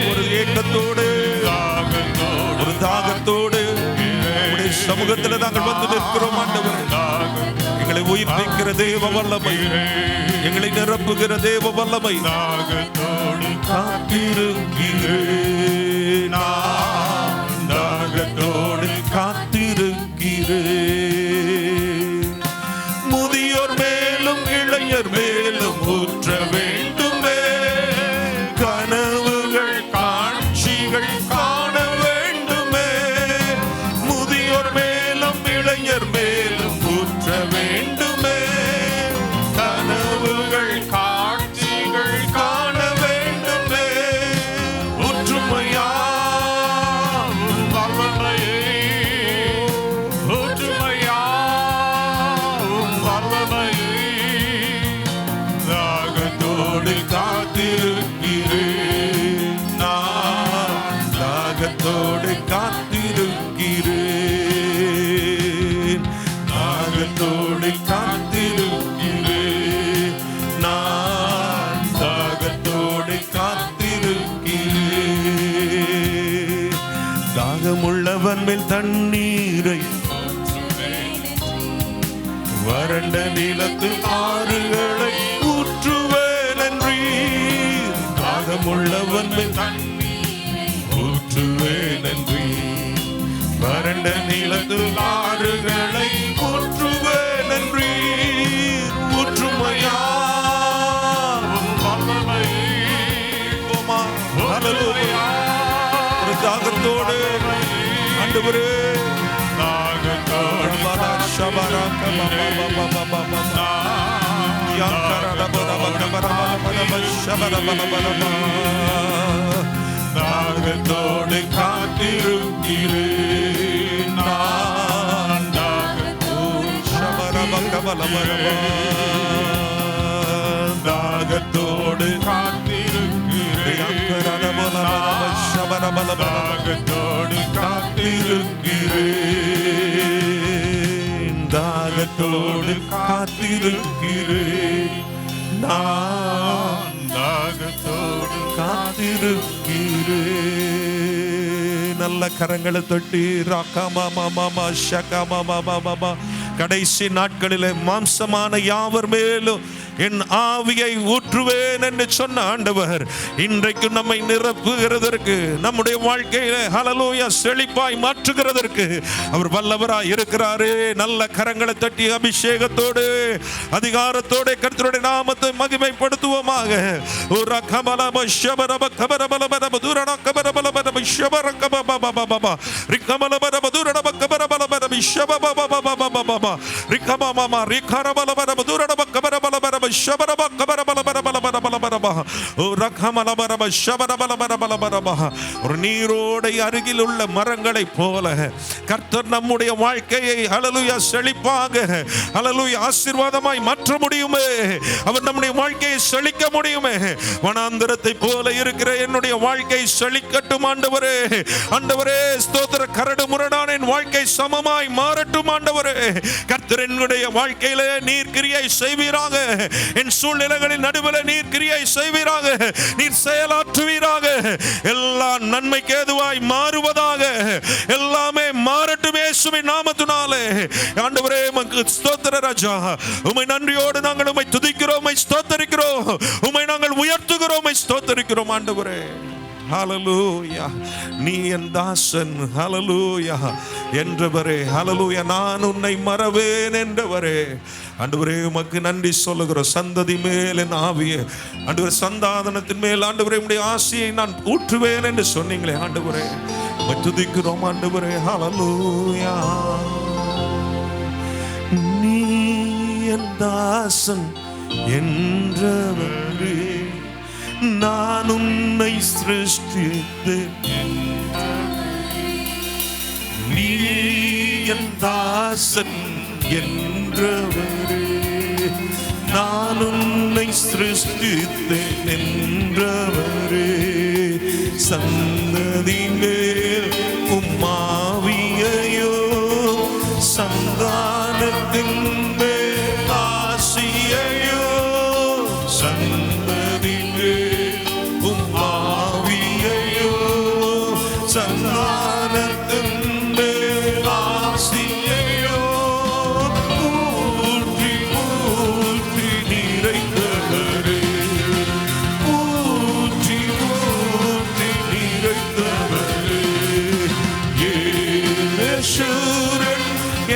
ஒரு ஏக்கத்தோடு ஒரு தாகத்தோடு உம்முடைய சமூகத்தில் நாங்கள் வந்து நிற்கிறோம் ஆண்டவரே. எங்களை உயிர்ப்பிக்கிற தேவ வல்லமை, எங்களை நிரப்புகிற தேவ வல்லமை, தாகத்தோடு காத்திருக்கிறேன் நான், தாகத்தோடு காத்திருக்கிறேன். முதியோர் மேலும் இளைஞர் மேலும் ஊற்ற வேண்டுமே, கனவுகள் காட்சிகள் காண வேண்டுமே. முதியோர் மேலும் இளைஞர் மேலும் ஊற்ற வேண்டுமே, கனவுகள் காட்சிகள் காண வேண்டுமே. ஊற்றுமையா வல்லமையை, ஊற்றுமையா வல்லமையை, தாகத்தோடு காத்திருக்கிறேன் நான், தாகத்தோடு காத்திருக்கிறேன், தாகத்தோடு காத்திருக்கிறேன் நான், தாகத்தோடு காத்திருக்கிறேன். தாகமுள்ளவன் மேல் தண்ணீரை, வறண்ட நிலத்தில் ஆறுகளை ஊற்றுவேன் என்றீர். தாகமுள்ளவன் மேல் தண்ணீரை ஊற்றுவேன் என்றீர், வறண்ட நிலத்தில் ஆறுகளை ஊற்றுவேன் என்றீர். ஊற்றுமையா வல்லமையை, ஹல்லேலூயா. ஒரு தாகத்தோடு ஆண்டவரே, தாகத்தோடு தாகத்தோடு காத்திருக்கிறேன் நான், தாகத்தோடு காத்திருக்கிறேன், தாகத்தோடு காத்திருக்கிறேன், தாகத்தோடு காத்திருக்கிறேன் நான், தாகத்தோடு காத்திருக்கிறேன். நல்ல கரங்களை தொட்டி ராக்காமா மாமா ஷகாமா மாமா. கடைசி நாட்களிலே மாம்சமான யாவர் மேலும் என் ஆவியை ஊற்றுவேன் என்று சொன்ன ஆண்டவர் இன்றைக்கு நம்மை நிரப்புகிறதற்கு, நம்முடைய வாழ்க்கையில ஹல்லேலூயா செழிப்பாய் மாற்றுகிறதற்கு அவர் வல்லவராய் இருக்கிறாரே. நல்ல கரங்களை தட்டி அபிஷேகத்தோடு அதிகாரத்தோடு கர்த்தருடைய நாமத்தை மகிமைப்படுத்துவோமாக. ஒரு நீரோடை அருகில் உள்ள மரங்களை போல கர்த்தர் நம்முடைய வாழ்க்கையை ஹல்லேலூயா செழிப்பாக ஹல்லேலூயா ஆசீர்வாதமாய் மாற்ற முடியுமே. அவர் நம்முடைய வாழ்க்கையை செழிக்க முடியுமே. வனாந்தரத்தை போல இருக்கிற என்னுடைய வாழ்க்கை செழிக்கட்டும் ஆண்டவரே. ஆண்டவரே ஸ்தோத்திர. கரடு முரடான என் வாழ்க்கை சமமாய் மாறட்டும் ஆண்டவரே. கர்த்தர் என்னுடைய வாழ்க்கையிலே நீர் கிரியை செய்வீராக. என் சூழ்நிலைகளின் நடுவில் நீர் கிரியை செய்வீராக. நீர் செயலாற்றுவீராக. எல்லாம் நன்மைக்கு ஏதுவாய் மாறுவதாக. எல்லாமே மாறட்டும் இயேசுவின் நாமத்தினாலே. ஆண்டவரே உமக்கு ஸ்தோத்திர ராஜா. உம்மை நன்றியோடு நாங்கள் உம்மை துதிக்கிறோம், உம்மை ஸ்தோத்திரிக்கிறோம், உம்மை நாங்கள் உயர்த்துகிறோம், உம்மை ஸ்தோத்திரிக்கிறோம் ஆண்டவரே. ஹல்லேலூயா. நீ என் தாசன் ஹல்லேலூயா என்றவரே. ஹல்லேலூயா. நான் உன்னை மறவேன் என்றவரே. ஆண்டவரே உமக்கு நன்றி சொல்லுகிறோம். சந்ததி மேல் என் ஆவியே ஆண்டவரே, சந்தானத்தின் மேல் ஆண்டவரே உம்முடைய ஆசையை நான் ஊற்றுவேன் என்று சொன்னீங்களே ஆண்டவரே. உம்மை துதிக்கிறோம் ஆண்டவரே. ஹல்லேலூயா. நீ என் தாசன் என்றவரே, நான் உன்னை சிருஷ்டித்தேன். நீ என் தாசன் என்றவரே, நான் உன்னை சிருஷ்டித்தேன் என்றவரே. சந்ததி மேல் உம்மாவியையோ, சந்தானத்தின் மேல் ஆசியையோ, சந்ததி மேல் உம்மாவியையோ, சந்தானத்தின் மேல் ஆசியையோ ஊற்றி ஊற்றி நிறைந்தவரே, ஊற்றி ஊற்றி நிறைந்தவரே. யேசுரன்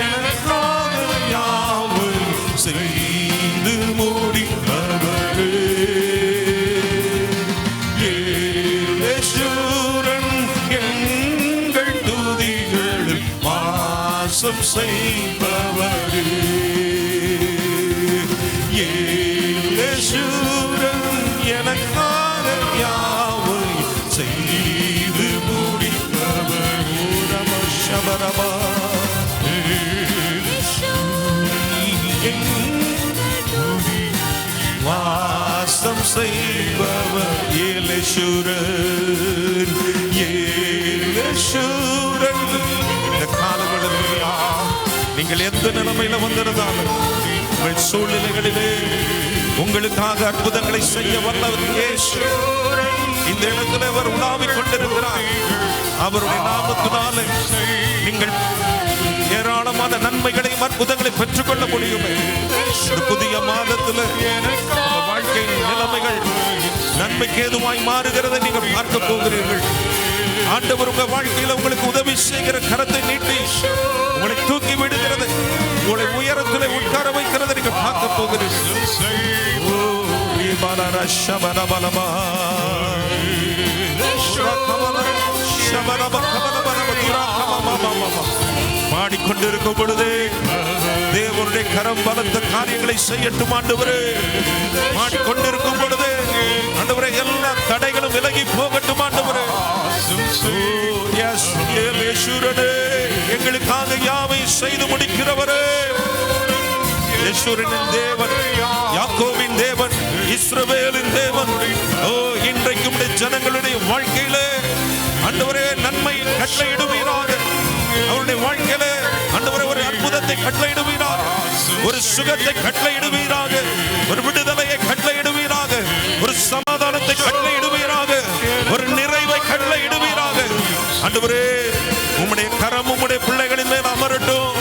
எனக்காக யாவையும் செய்து முடித்தவரே. யேசுரன் எங்கள் துதிகளில் வாசம் செய்பவரே. யேசுரன் எனக்காக யாவையும் செய்து முடித்தவரே. நம ஷபரபா. வாசம் செய்பவர் யேசுரன். யேசுரன். இந்த காலவெளியா நீங்கள் எந்த நிலைமையில வந்திருந்தாலும் உங்கள் சூழ்நிலைகளிலே உங்களுக்காக அற்புதங்களை செய்ய வல்லவர் இயேசு. இந்த இடத்துல அவர் உலாவிக் கொண்டிருக்கிறார். அவருடைய நாமத்தினாலே நீங்கள் ஏராளமான நன்மைகளையும் அற்புதங்களை பெற்றுக்கொள்ள முடியும். புதிய மாதத்தில் வாழ்க்கையின் நிலைமைகள் நன்மைக்கு ஏதுவாய் மாறுகிறதை நீங்கள் பார்க்க போகிறீர்கள். ஆண்டவர் உங்க வாழ்க்கையில் உங்களுக்கு உதவி செய்கிற கரத்தை நீட்டி உங்களை தூக்கி விடுகிறது, உங்களை உயரத்திலே உட்கார வைக்கிறதை நீங்கள் பார்க்க போகிறீர்கள். பாடிக்கொண்டிருக்கும் பொழுது தேவனுடைய கரம் பலத்த காரியங்களை செய்யட்டும் ஆண்டவரே. பாடிக்கொண்டிருக்கும் பொழுது ஆண்டவரே எல்லா தடைகளும் விலகி போகட்டும் ஆண்டவரே. எங்களுக்காக யாவை செய்து முடிக்கிறவரே. யேசுவின் தேவன், யாக்கோபின் தேவன், இஸ்ரவேலின் தேவன். ஓ, இன்றைக்கும் ஜனங்களுடைய வாழ்க்கையிலே ஆண்டவரே நன்மை கட்டளையிடுவீராக. அவருடைய வாழ்க்கையிலே ஆண்டவரே ஒரு அற்புதத்தை கட்டளையிடுவீராக, ஒரு சுகத்தை கட்டளையிடுவீராக, ஒரு விடுதலையை கட்டளையிடுவீராக, ஒரு சமாதானத்தை கட்டளையிடுவீராக, ஒரு நிறைவை கட்டளையிடுவீராக. ஆண்டவரே உம்முடைய கரம் உம்முடைய பிள்ளைகளின் மேல் அமரட்டும்,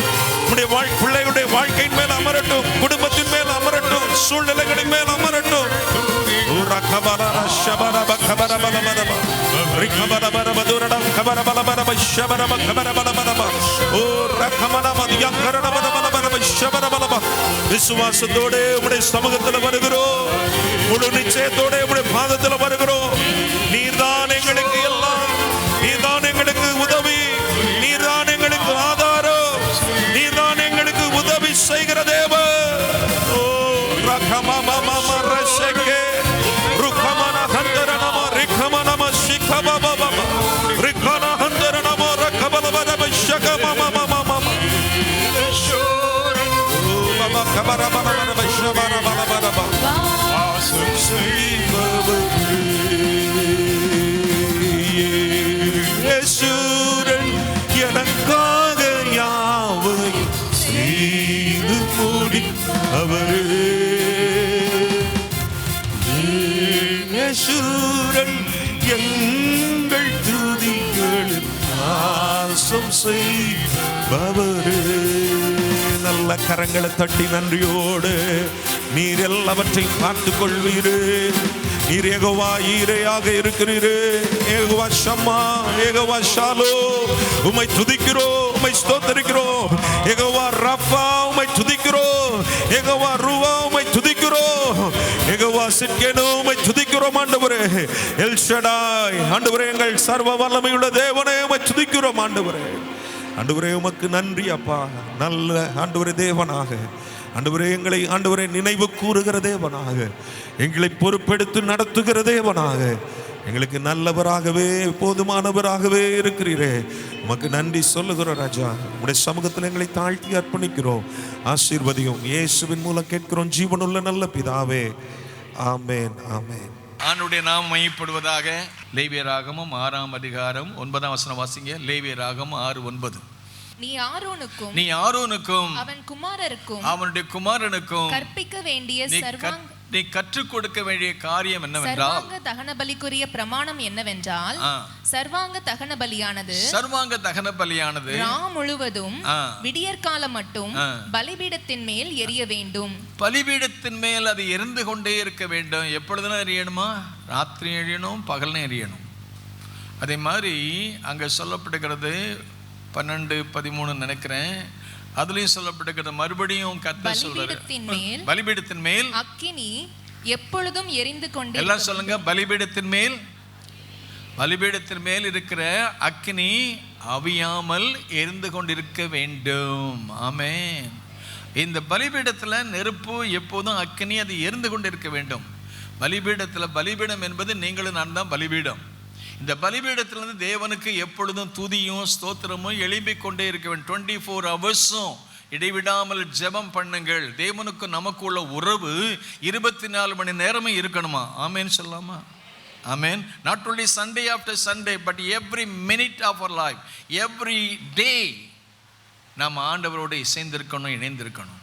உம்முடைய பிள்ளைகளுடைய வாழ்க்கையின் மேல் அமரட்டும், குடும்பத்தின் மேல் அமரட்டும், சூழ்நிலைகளின் மேல் அமரட்டும். விசுவாசத்தோடு உம்முடைய சமூகத்தில் வருகிறோம், முழு நிச்சயத்தோடு உம்முடைய பாதத்தில் வருகிறோம். நீர்தான் எங்களுக்கு எல்லாம், நீர்தான் எங்களுக்கு உதவி, நீர்தான் எங்களுக்கு ஆதாரம். kama mama marasheke rukamana handara nama rikama nama shikaba baba rikana handara nama rakabala baba shaka mama mama mama baba kabara baba baba shabara baba baba awesome savor yesuren yanakaga yaவை செய்து முடி அவரே யேசுரன் எங்கள் துதிகளில் வாசம் செய்பவரே. நல்ல கரங்களை தட்டி நன்றியோடு நீர் எல்லாவற்றையும் பார்த்துக் கொள்வீரே. நீர் யெகோவா ஈரேயாக இருக்கிறீரே. யெகோவா ஷம்மா, யெகோவா ஷாலோ, உம்மை துதிக்கிறோம், உம்மை ஸ்தோத்திரிக்கிறோம். யெகோவா ரஃபா, உம்மை துதிக்கிறோம். யெகோவா ருவா, உம்மை துதிக்கிறோம். யெகோவா சிட்கேனு, உம்மை துதிக்கிறோம் ஆண்டவரே. எல் ஷடாய் ஆண்டவரே, எங்கள் சர்வ வல்லமையுள்ள தேவனே, உம்மை துதிக்கிறோம் ஆண்டவரே. ஆண்டவரே உமக்கு நன்றி அப்பா. நல்ல ஆண்டவரே தேவனாக ஆண்டவரே எங்களை ஆண்டவரே நினைவு கூறுகிற தேவனாக, எங்களை பொறுப்பெடுத்து நடத்துகிற தேவனாக, எங்களுக்கு நல்லவராகவே போதுமானவராகவே இருக்கிறீரே. உமக்கு நன்றி சொல்லுகிறோம் ராஜா. உடைய சமூகத்தில் எங்களை தாழ்த்தி அர்ப்பணிக்கிறோம். ஆசீர்வதியும் இயேசுவின் மூலம் கேட்கிறோம் ஜீவனுள்ள நல்ல பிதாவே. ஆமேன் ஆமேன். ஆண்டுடைய நாம் மையப்படுவதாக. லேவியராகமம் 6ஆம் அதிகாரம் 9ஆம் வசனம் வாசிங்க. லேவியராகமம் 6:9. நீ ஆரோனுக்கும் அவனுடைய குமாரனுக்கும் கற்பிக்க வேண்டிய நீ கற்றுக் கொடுக்க வேண்டிய காரியம் என்னவென்றால், சர்வாங்க தகன பலிக்குரிய பிரமாணம் என்னவென்றால், சர்வாங்க தகன பலியானது ராம் முழுவதும் விடியற்காலம் மட்டும் பலிபீடத்தின் மேல் எரிய வேண்டும். பலிபீடத்தின் மேல் அது எரிந்து கொண்டே இருக்க வேண்டும். எப்பொழுதுனா எரியணுமா? ராத்திரி எரியணும், பகல்னு எரியணும். அதே மாதிரி அங்க சொல்லப்படுகிறது 12-13 நினைக்கிறேன். அதுலயும் சொல்லப்பட்டிருக்கிறது. மறுபடியும் கர்த்தர் சொல்றாரு, பலிபீடத்தின் மேல் அக்கினி எப்பொழுதும் எரிந்து கொண்டே. எல்லாம் சொல்லுங்க, பலிபீடத்தின் மேல் இருக்கிற அக்கினி அவியாமல் எரிந்து கொண்டிருக்க வேண்டும். ஆமென். இந்த பலிபீடத்துல நெருப்பு எப்போதும் அக்கினி அது எரிந்து கொண்டிருக்க வேண்டும். பலிபீடம் என்பது நீங்களும் நான் தான் பலிபீடம். இந்த பலிபீடத்திலிருந்து தேவனுக்கு எப்பொழுதும் துதியும் ஸ்தோத்திரமும் எழும்பிக் கொண்டே இருக்க வேண்டும். 24 ஹவர்ஸும் இடைவிடாமல் ஜெபம் பண்ணுங்கள். தேவனுக்கு நமக்கு உள்ள உறவு 24 மணி நேரமும் இருக்கணுமா? ஆமேன் சொல்லாமா? Amen. Not only Sunday after Sunday, but every minute of our life, every day நாம் ஆண்டவரோடு இணைந்திருக்கணும்.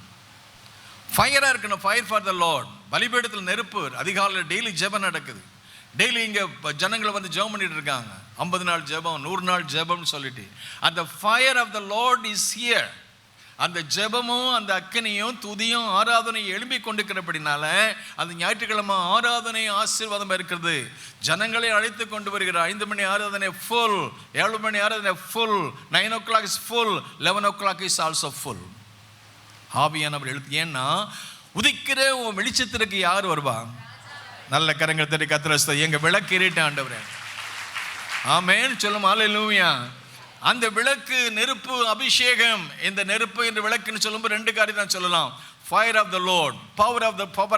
ஃபயரா இருக்கணும். Fire for the Lord. பலிபீடத்தில் நெருப்பு. அதிகாலையில் டெய்லி ஜெபம் நடக்குது. டெய்லி இங்கே ஜனங்களை வந்து ஜெபம் பண்ணிட்டு இருக்காங்க. 50 நாள் ஜெபம், 100 நாள் ஜெபம்னு சொல்லிட்டு. அந்த fire of the Lord is here. அந்த ஜெபமும் அந்த அக்கினியும் துதியும் ஆராதனையும் எழும்பி கொண்டிருக்கிறபடினால அந்த ஞாயிற்றுக்கிழமை ஆராதனை ஆசீர்வாதமாக இருக்கிறது. ஜனங்களை அழைத்து கொண்டு வருகிறார். 5 மணி ஆராதனை ஃபுல், 7 மணி ஆராதனை full, 9 o'clock is full, 11 o'clock is also full. ஆவியானவர் எழுத்து. ஏன்னா உதிக்கிற உன் வெளிச்சத்திற்கு யார் வருவா? நல்ல கரங்கள் தட்டி கர்த்தரை எங்க விளக்கு ஏறிட்ட ஆண்டவரே. ஆமென் சொல்லும். ஹல்லேலூயா. அந்த விளக்கு நெருப்பு அபிஷேகம். இந்த நெருப்பு இந்த விளக்குன்னு சொல்லும்போது 2 காரியம் தான் சொல்லலாம். Fire of the Lord, power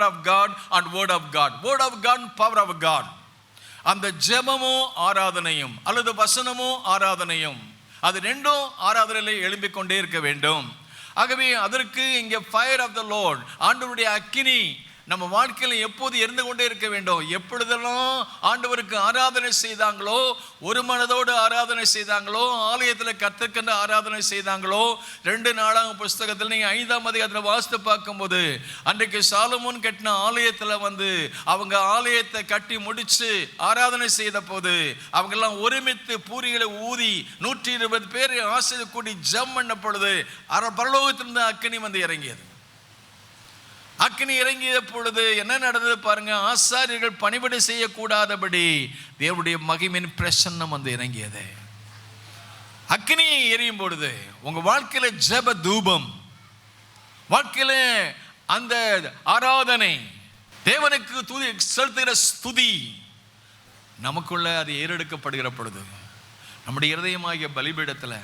of God and word of God. Word of God, power of God. அந்த ஜெபமும் ஆராதனையும் அல்லது வசனமும் ஆராதனையும், அது ரெண்டும் ஆராதனையிலே எழும்பிக் கொண்டே இருக்க வேண்டும். ஆகவே அதற்கு இங்கே ஃபயர் ஆஃப் த லார்ட், ஆண்டவருடைய அக்கினி நம்ம வாழ்க்கையில் எப்போது எரிந்து கொண்டே இருக்க வேண்டும். எப்பொழுதெல்லாம் ஆண்டவருக்கு ஆராதனை செய்தாங்களோ, ஒரு மனதோடு ஆராதனை செய்தாங்களோ, ஆலயத்தில் கர்த்தருக்கென்று ஆராதனை செய்தாங்களோ, 2 நாளாகமம் புஸ்தகத்தில் நீங்கள் 5ஆம் அதிகாரத்தில் வாசித்து பார்க்கும்போது, அன்றைக்கு சாலமோன் கட்டின ஆலயத்தில் வந்து அவங்க ஆலயத்தை கட்டி முடிச்சு ஆராதனை செய்த போது அவங்கெல்லாம் ஒருமித்து பூரிகளை ஊதி 120 பேர் ஆசை கூடி ஜெபம் பண்ண பொழுது பரலோகத்திலிருந்து அக்கினி வந்து இறங்கியது. அக்கினி இறங்கிய பொழுது என்ன நடந்தது பாருங்க. ஆசாரியர்கள் பணிவிடை செய்யக்கூடாதபடி தேவனுடைய மகிமையின் பிரசன்னம் வந்து இறங்கியது. அக்கினி எரியும் பொழுது உங்க வாழ்க்கையில ஜெப தூபம், வாழ்க்கையில அந்த ஆராதனை, தேவனுக்கு துதி செலுத்துகிற ஸ்துதி நமக்குள்ள அது ஏறெடுக்கப்படுகிற பொழுது நம்முடைய இருதயமாகிய பலிபீடத்தில்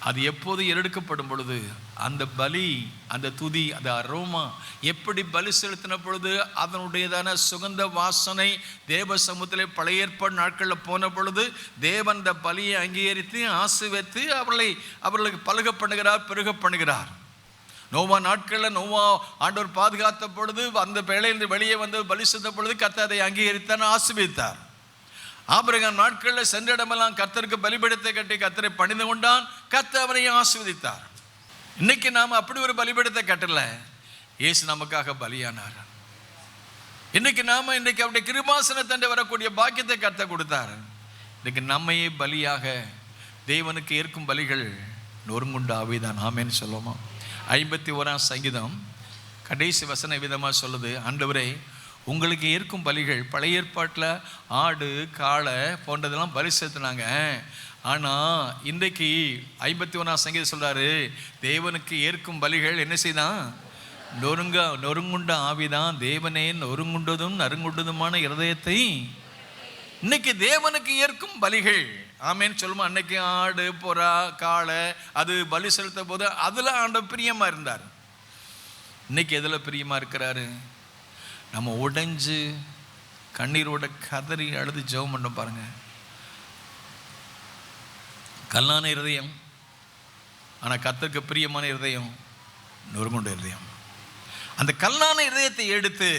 அது எப்போது எடுக்கப்படும் பொழுது அந்த பலி, அந்த துதி, அந்த அரோமா எப்படி பலி செலுத்தின பொழுது அதனுடையதான சுகந்த வாசனை தேவ சமூகத்திலே பழைய ஏற்பாடு நாட்களில் போன பொழுது தேவன் அந்த பலியை அங்கீகரித்து ஆசீர்வதித்து அவர்களுக்கு பலுக பண்ணுகிறார், பெருக பண்ணுகிறார். நோவா நாட்களில் நோவா ஆண்டவர் பாதுகாத்த பொழுது அந்த வேளையிலிருந்து வெளியே வந்து பலி செலுத்த பொழுது கர்த்தர் அதை அங்கீகரித்தார், ஆசீர்வதித்தார். ஆபிரகாம் நாட்களில் சென்ற இடமெல்லாம் கர்த்தருக்கு பலிபீடத்தை கட்டி கர்த்தரை பணிந்து கொண்டான், கர்த்தர் அவரையும் ஆசீர்வதித்தார். இன்னைக்கு நாம் அப்படி ஒரு பலிபீடத்தை கட்டல, இயேசு நமக்காக பலியானார். இன்னைக்கு அவருடைய கிருபாசனத்தண்டை வரக்கூடிய பாக்கியத்தை கர்த்தர் கொடுத்தார். இன்னைக்கு நம்மையே பலியாக தேவனுக்கு ஏற்கும் பலிகள் நொறுங்குண்ட ஆவிதான். ஆமென்னு சொல்லுவோமா? 51ஆம் சங்கீதம் கடைசி வசன விதமாக சொல்லுது, ஆண்டவரே உங்களுக்கு ஏற்கும் பலிகள், பழைய ஏற்பாட்டில் ஆடு காளை போன்றதெல்லாம் பலி செலுத்தினாங்க. ஆனால் இன்றைக்கு 51ஆம் சங்கீதம் சொல்கிறாரு, தேவனுக்கு ஏற்கும் பலிகள் என்ன செய்தான்? நொறுங்குண்ட ஆவிதான். தேவனே நொறுங்குண்டதும் நறுங்குண்டதுமான இருதயத்தை இன்னைக்கு தேவனுக்கு ஏற்கும் பலிகள். ஆமேன்னு சொல்லுமா? அன்னைக்கு ஆடு புறா காளை அது பலி செலுத்த போது அதில் ஆண்டவர் பிரியமாக இருந்தார். இன்னைக்கு எதில் பிரியமாக இருக்கிறாரு? நம்ம உடைஞ்சு கண்ணீரோட கதறி அழுது ஜெபம் பண்ண பாருங்க. கல்லான இருதயம், ஆனால் கர்த்தருக்கு பிரியமான இருதயம் நொறுங்குண்ட இருதயம். அந்த கல்லான இருதயத்தை எடுத்து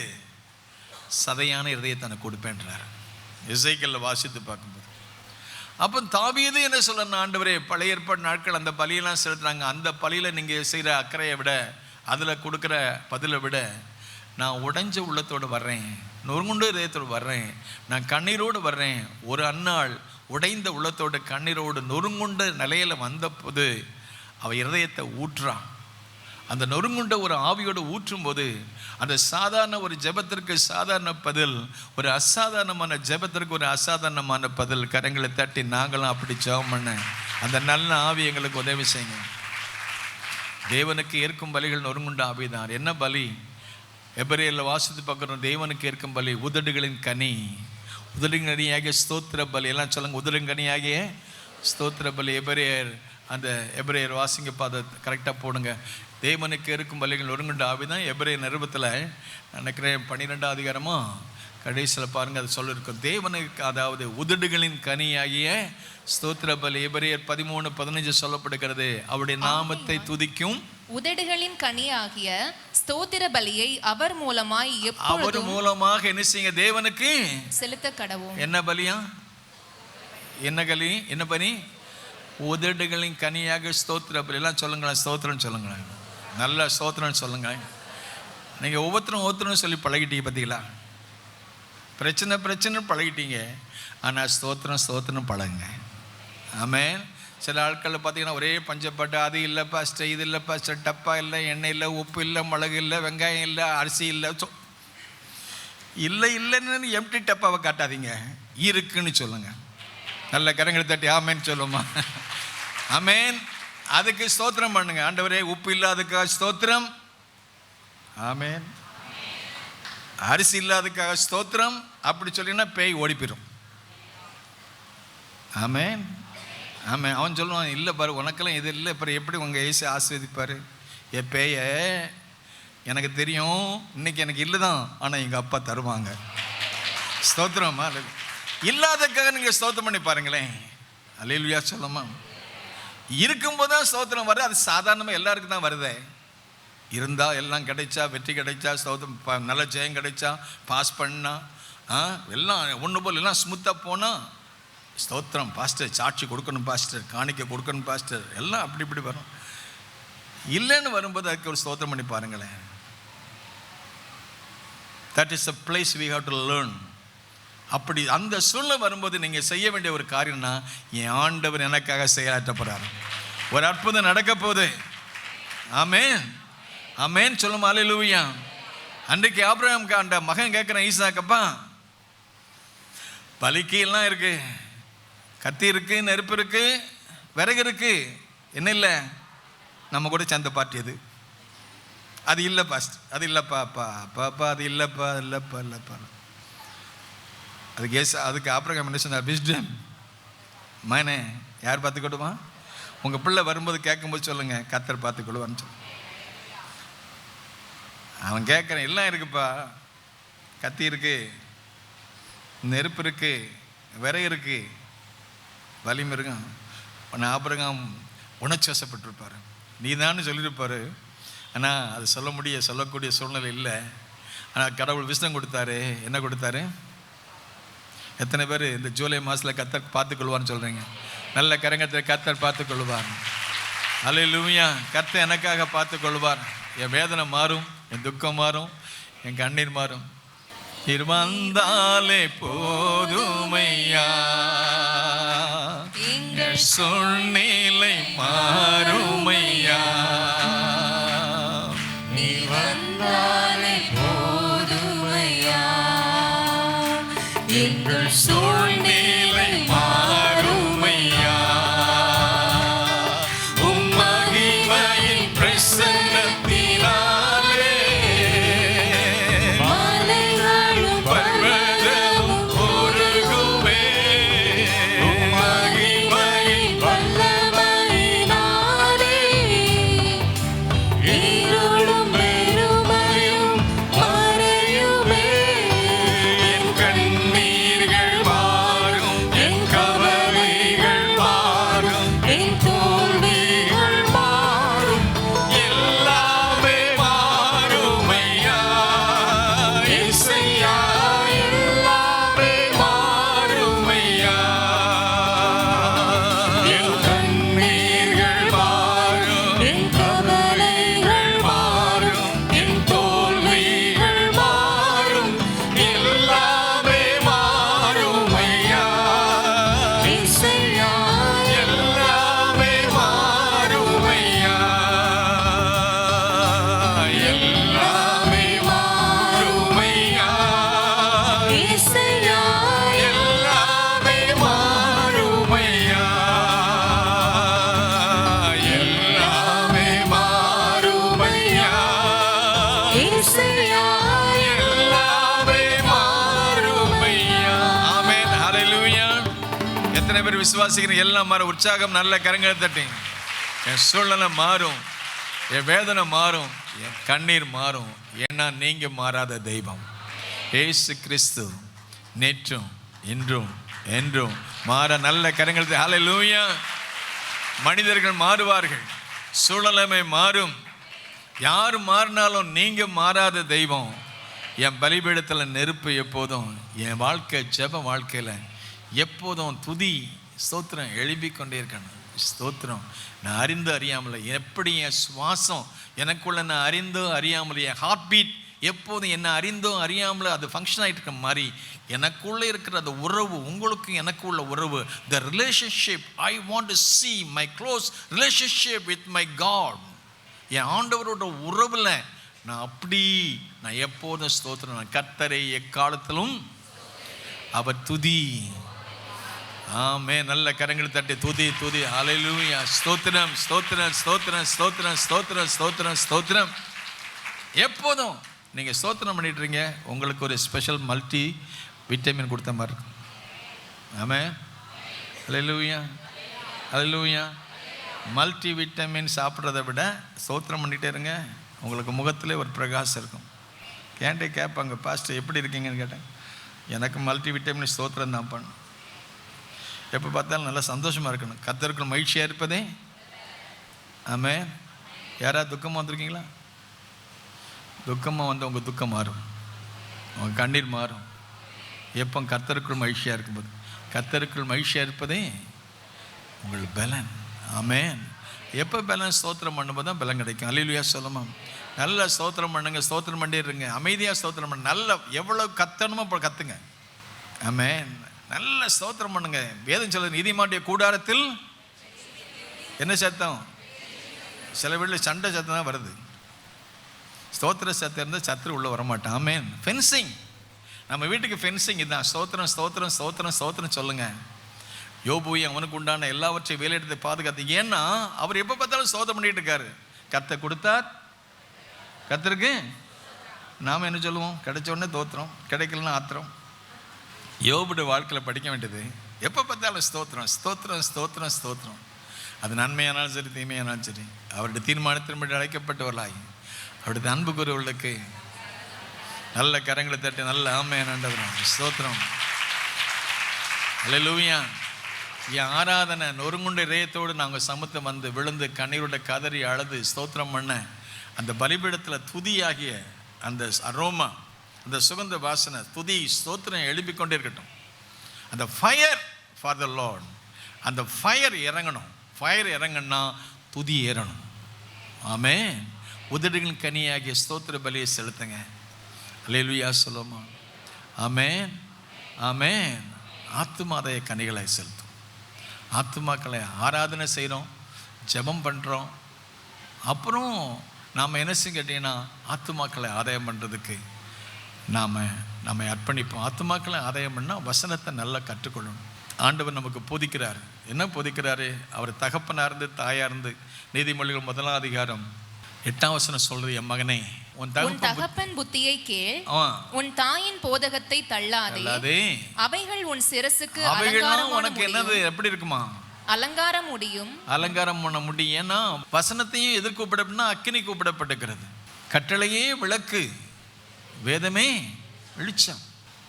சதையான இருதயத்தை எனக்கு கொடுப்பேன்றார். எசேக்கியேல் வாசித்து பார்க்கும்போது அப்போ தாவீது என்ன சொல்ல, ஆண்டவரே பழைய ஏற்பாடு நாட்கள் அந்த பலியெல்லாம் செலுத்துறாங்க, அந்த பலியில் நீங்கள் செய்கிற அக்கறையை விட, அதில் கொடுக்குற பதிலை விட நான் உடைஞ்ச உள்ளத்தோடு வர்றேன், நொறுங்குண்ட இதயத்தோடு வர்றேன், நான் கண்ணீரோடு வர்றேன். ஒரு அந்நாள் உடைந்த உள்ளத்தோடு கண்ணீரோடு நொறுங்குண்ட நிலையில் வந்தபோது அவள் இருதயத்தை ஊற்றுறான். அந்த நொறுங்குண்ட ஒரு ஆவியோடு ஊற்றும் போது அந்த சாதாரண ஒரு ஜெபத்திற்கு சாதாரண பதில், ஒரு அசாதாரணமான ஜெபத்திற்கு ஒரு அசாதாரணமான பதில். கரங்களை தட்டி நாங்களும் அப்படி ஜெபம் பண்ண அந்த நல்ல ஆவி எங்களுக்கு உதவி செய்யுங்க. தேவனுக்கு ஏற்கும் பலிகள் நொறுங்குண்ட ஆவிதான். என்ன பலி? எபிரேயரில் வாசித்து பார்க்குறோம், தேவனுக்கு ஏற்கும் பலி உதடுகளின் கனி. உதடுகளின் கனியாகிய ஸ்தோத்திர பலி. எல்லாம் சொல்லுங்க, உதடுகளின் கனியாகிய ஸ்தோத்திர பலி. எபிரேயர் வாசிங்க, அதை கரெக்டாக போடுங்க. தேவனுக்கு இருக்கும் பலிகள் நொறுங்குண்ட ஆவிதான். எபிரேயர் நிருபத்தில் நினைக்கிறேன் 12ஆம் அதிகாரமாக கடைசியில் பாருங்கள், அது சொல்லியிருக்கோம். தேவனுக்கு, அதாவது உதடுகளின் கனியாகிய ஸ்தோத்திர பலி. எபிரேயர் 13:15 சொல்லப்படுகிறது, அவருடைய நாமத்தை துதிக்கும் உதடுகளின் கனியாகிய ஸ்தோத்திர பலியை அவர் மூலமாக என்ன செய்யுங்க? தேவனுக்கு செலுத்த கடவோம். என்ன பலியா? என்ன பலி? உதடுகளின் கனியாக ஸ்தோத்திர பலி. எல்லாம் சொல்லுங்களேன், ஸ்தோத்திரம் சொல்லுங்களேன், நல்ல ஸ்தோத்திரம் சொல்லுங்க. நீங்கள் ஒவ்வொருத்தரும் சொல்லி பழகிட்டீங்க பார்த்தீங்களா? பிரச்சனை பழகிட்டீங்க, ஆனால் ஸ்தோத்திரம் பழகுங்க. ஆமென். சில ஆட்களில் பார்த்தீங்கன்னா ஒரே பஞ்சப்பட்டு, அது இல்லை பாஸ்டர், இது இல்லை பாஸ்டர், டப்பா இல்லை, எண்ணெய் இல்லை, உப்பு இல்லை, மிளகு இல்லை, வெங்காயம் இல்லை, அரிசி இல்லை. இல்லைன்னு எம்டி டப்பாவை காட்டாதீங்க, இருக்குன்னு சொல்லுங்க. நல்ல கரங்களை தட்டி ஆமேன்னு சொல்லுமா? ஆமேன். அதுக்கு ஸ்தோத்திரம் பண்ணுங்க. ஆண்டவரே உப்பு இல்லாததுக்காக ஸ்தோத்திரம். ஆமேன். அரிசி இல்லாததுக்காக ஸ்தோத்திரம். அப்படி சொல்லினா பேய் ஓடி போயிடும். ஆமேன். ஆமாம். அவன் சொல்லுவான், இல்லை பாரு உனக்கெல்லாம் இது இல்லை, அப்புறம் எப்படி உங்கள் ஏசு ஆசீர்வதிப்பார்? பேய எனக்கு தெரியும், இன்னைக்கு எனக்கு இல்லை தான், ஆனால் எங்கள் அப்பா தருவாங்க. ஸ்தோத்திரமா? இல்லாததுக்காக நீங்கள் ஸ்தோத்திரம் பண்ணி பாருங்களேன். அல்லேலூயா சொல்லமா? இருக்கும்போது தான் ஸ்தோத்திரம் வருது. அது சாதாரணமாக எல்லாருக்கும் தான் வருதே. இருந்தால் எல்லாம் கிடைச்சா, வெற்றி கிடைச்சா, ஸ்தோத்திரம், நல்ல ஜெயம் கிடைச்சா, பாஸ் பண்ணா, எல்லாம் ஒன்று போல் எல்லாம் ஸ்மூத்தாக போனால் ஸ்தோத்திரம் பாஸ்டர், சாட்சி கொடுக்கணும் பாஸ்டர், காணிக்கை கொடுக்கணும் பாஸ்டர், எல்லாம் அப்படி இப்படி வரும். இல்லைன்னு வரும்போது அதுக்கு ஒரு ஸ்தோத்திரம் பண்ணி பாருங்களேன். That is a place we have to learn. அப்படி அந்த சூழ்நிலை வரும்போது நீங்கள் செய்ய வேண்டிய ஒரு காரியம்னா, என் ஆண்டவர் எனக்காக செயலாற்ற போகிறார், ஒரு அற்புதம் நடக்க போகுது. ஆமேன். ஆமேன் சொல்லுமா? அல்லேலூயா. அன்றைக்கு ஆபிரகாமுக்கு அந்த மகன் கேட்குறேன், ஈசாக்கப்பா பலிக்கு எல்லாம் இருக்கு, கத்தி இருக்கு, நெருப்பு இருக்கு, விறகு இருக்கு, என்ன இல்லை? நம்ம கூட சேர்ந்த பார்ட்டி அது இல்லை பாஸ்ட், அது இல்லைப்பா அது இல்லைப்பா. அதுக்கு ஆபிரகாம் என்ன சொன்னார்? விஸ்டம் மகனே, யார் பார்த்துக்கட்டுமா? உங்கள் பிள்ளை வரும்போது கேட்கும்போது சொல்லுங்கள், கர்த்தர் பார்த்துக்கொள்வான்னு சொல்லு. அவன் கேட்குறேன், எல்லாம் இருக்குப்பா, கத்தி இருக்கு, நெருப்பு இருக்கு, விறகு இருக்கு, வலிமை இருக்கும். ஆபிரகாம் உணர்ச்சி வசப்பட்டிருப்பார், நீ தான் சொல்லியிருப்பார். ஆனால் அது சொல்லக்கூடிய சூழ்நிலை இல்லை. ஆனால் கடவுள் விசனம் கொடுத்தாரு. என்ன கொடுத்தாரு? எத்தனை பேர் இந்த ஜூலை மாதத்தில் கர்த்தர் பார்த்துக்கொள்வார்னு சொல்கிறீங்க? நல்ல கரங்கத்தில் கர்த்தர் பார்த்துக்கொள்வார். அல்லேலூயா. கர்த்தர் எனக்காக பார்த்துக்கொள்வார். என் வேதனை மாறும், என் துக்கம் மாறும், என் கண்ணீர் மாறும். வந்தாலே போதுமையா, எங்கள் சூழ்நிலை மாறுமையா. நீ வந்தாலே போதுமையா, எங்கள் சூழ்நிலை மாறுமையா. உம் மகிமையின் பிரசன்னத்தினாலே மலைகளும் பர்வதமும் உருகுமே. உம் மகிமையின் வல்லமையினாலே இருளும் பெருமையும் மறையுமே. என் கண்ணீர்கள் மாறும், என் கவலைகள் மாறும், என் தோல்விகள் மாறும், எல்லாமே மாறுமையா. இசையா, எல்லாமே மாறுமையா. என் கண்ணீர்கள் மாறும், என் கவலைகள் மாறும், என் தோல்விகள் மாறும், எல்லாமே மாறுமையா. இசையா, எல்லாமே மாறுமையா. எல்லாமே மாறுமையா. இசையா, எல்லாமே மாறுமையா. எல்லாமே மாறுமையா. இசையா, எல்லாமே மாறுமையா. ஆமென். ஹல்லேலூயா. எத்தனை பேர் விசுவாசிக்கிறீங்க? எல்லாம் மாறும். உற்சாகம் நல்ல கரங்களை தட்டி. என் சூழ்நிலை மாறும், என் வேதனை மாறும், என் கண்ணீர் மாறும். ஏன்னா நீங்க மாறாத தெய்வம் இயேசு கிறிஸ்து நேற்றும் இன்றும் என்றும் மாற நல்ல கரங்களை. ஹல்லேலூயா. மனிதர்கள் மாறுவார்கள், சூழ்நிலைமை மாறும். யார் மாறினாலும் நீங்க மாறாத தெய்வம். என் பலிபீடத்தில் நெருப்பு எப்போதும் என் வாழ்க்கை ஜெப வாழ்க்கையில் எப்போதும் துதி ஸ்தோத்திரம் எழுப்பிக் கொண்டே இருக்கணும். ஸ்தோத்திரம். நான் அறிந்து அறியாமல எப்படி என் சுவாசம் எனக்குள்ள நான் அறிந்தோ அறியாமலே என் ஹார்ட் பீட் எப்போதும் என்ன அறிந்தோ அறியாமல அது ஃபங்க்ஷன் ஆகிட்டு இருக்க மாதிரி எனக்குள்ளே இருக்கிற அந்த உறவு, உங்களுக்கு எனக்கு உள்ள உறவு, the relationship, I want to see my close relationship with my God. என் ஆண்டவரோட உறவில் நான் எப்போதும் ஸ்தோத்திரம். நான் கர்த்தரை எக்காலத்திலும் அவர் துதி. ஆமே. நல்ல கரங்கள் தட்டி துதி துதி. ஹல்லேலூயா. ஸ்தோத்திரம் ஸ்தோத்திரம் ஸ்தோத்திரம் ஸ்தோத்திரம் ஸ்தோத்திரம் ஸ்தோத்திரம் ஸ்தோத்திரம். எப்போதும் நீங்கள் ஸ்தோத்திரம் பண்ணிட்டுருங்க. உங்களுக்கு ஒரு ஸ்பெஷல் மல்டி விட்டமின் கொடுத்த மாதிரி இருக்கும். ஆமே. ஹல்லேலூயா ஹல்லேலூயா. மல்டி விட்டமின் சாப்பிட்றத விட ஸ்தோத்திரம் பண்ணிகிட்டே இருங்க. உங்களுக்கு முகத்தில் ஒரு பிரகாசம் இருக்கும். கேன்டே கேட்பாங்க, பாஸ்டர் எப்படி இருக்கீங்கன்னு கேட்டேன். எனக்கு மல்டி விட்டமின் ஸ்தோத்திரம் தான் பண்ணு. எப்போ பார்த்தாலும் நல்லா சந்தோஷமாக இருக்கணும். கர்த்தருக்கு மகிழ்ச்சியாக இருப்பதே. ஆமே. யாராவது துக்கமாக வந்திருக்கீங்களா? துக்கமாக வந்து உங்கள் துக்கம் மாறும், உங்கள் கண்ணீர் மாறும். எப்போ கர்த்தருக்குள் மகிழ்ச்சியாக இருக்கும்போது. கர்த்தருக்குள் மகிழ்ச்சியாக இருப்பதே உங்கள் பலன். ஆமென். எப்போ பலன்? ஸ்தோத்திரம் பண்ணும்போது தான் பலன் கிடைக்கும். அல்லேலூயா சொல்லுமா. நல்ல ஸ்தோத்திரம் பண்ணுங்க, ஸ்தோத்திரம் பண்ணிடுங்க. அமைதியாக ஸ்தோத்திரம் பண்ண. நல்ல எவ்வளோ கத்தணுமோ அப்போ கத்துங்க. ஆமென். நல்ல ஸ்தோத்திரம் பண்ணுங்க. வேதம் சொல்லுது, நீதிமானுடைய கூடாரத்தில் என்ன சத்தம்? சில வீட்டில் சண்டை சத்தம் தான் வருது. ஸ்தோத்திர சத்தம் இருந்தால் சத்துரு உள்ள வரமாட்டான். ஆமென். ஃபென்சிங். நம்ம வீட்டுக்கு ஃபென்சிங் இதுதான். ஸ்தோத்திரம் ஸ்தோத்திரம் ஸ்தோத்திரம் ஸ்தோத்திரம் சொல்லுங்க. யோபுவை அவனுக்கு உண்டான எல்லாவற்றையும் வேலையிடத்தை பாதுகாத்து. ஏன்னா அவர் எப்போ பார்த்தாலும் ஸ்தோத்திரம் பண்ணிட்டு இருக்காரு. கர்த்தர் கொடுத்தார், கர்த்தருக்கு நாம் என்ன சொல்லுவோம்? கிடைச்ச உடனே தோத்திரம், கிடைக்கலன்னா ஆத்திரம். யோபுடைய வாழ்க்கையில் படிக்க வேண்டியது எப்போ பார்த்தாலும் ஸ்தோத்திரம் ஸ்தோத்திரம் ஸ்தோத்திரம் ஸ்தோத்திரம். அது நன்மையானாலும் சரி தீமையானாலும் சரி அவருடைய தீர்மானத்தின்படி அழைக்கப்பட்டவர்களாய் அவருடைய அன்புக்குரியவர்களுக்கு நல்ல கரங்களை தட்டி நல்ல ஆமையானவர் ஸ்தோத்திரம். அல்லேலூயா. என் ஆராதனை நொறுங்குண்ட இதயத்தோடு நாங்கள் சமூகத்தை வந்து விழுந்து கண்ணீரோட கதறி அழுது ஸ்தோத்திரம் பண்ண அந்த பலிபீடத்தில் துதியாகிய அந்த அரோமா, அந்த சுகந்த வாசனை, துதி ஸ்தோத்திரம் எழுப்பிக் கொண்டே இருக்கட்டும். அந்த ஃபயர் ஃபார் த லார்ட், அந்த ஃபயர் இறங்கணும். ஃபயர் இறங்கணும்னா துதி ஏறணும். ஆமென். உதடுகளின் கனியாகிய ஸ்தோத்திர பலியை செலுத்துங்க. அல்லேலூயா சொல்லுமா. ஆமென் ஆமென். ஆத்துமாதைய கனிகளை செலுத்தும். ஆத்துமாக்களை ஆராதனை செய்கிறோம், ஜெபம் பண்ணுறோம். அப்புறம் நாம் என்ன செய்ய கேட்டீங்கன்னா ஆத்துமாக்களை ஆதாயம் பண்ணுறதுக்கு நம்ம அர்ப்பணிப்போம். ஆத்துமாக்களை ஆதாயம் பண்ணால் வசனத்தை நல்லா கற்றுக்கொள்ளணும். ஆண்டவர் நமக்கு போதிக்கிறார். என்ன போதிக்கிறாரு? அவர் தகப்பனாக இருந்து தாயாக இருந்து நீதிமொழிகள் 1ஆம் அதிகாரம் 8ஆம் வசனம் சொல்றது, என் மகனே உன் தகப்பன் புத்தியை கேள், உன் தாயின் போதகத்தை தள்ளாதே. அவைகள் உன் சிரசுக்கு அவைகள் உனக்கு என்னது எப்படி இருக்குமா? அலங்காரம் முடியும். அலங்காரம் பண்ண முடியும். ஏன்னா வசனத்தையும் எதிர் கூப்பிடப்படனா அக்கினி கூப்பிடப்பட்டிருக்கிறது. கட்டளையே விளக்கு, வேதமே வெளிச்சம்.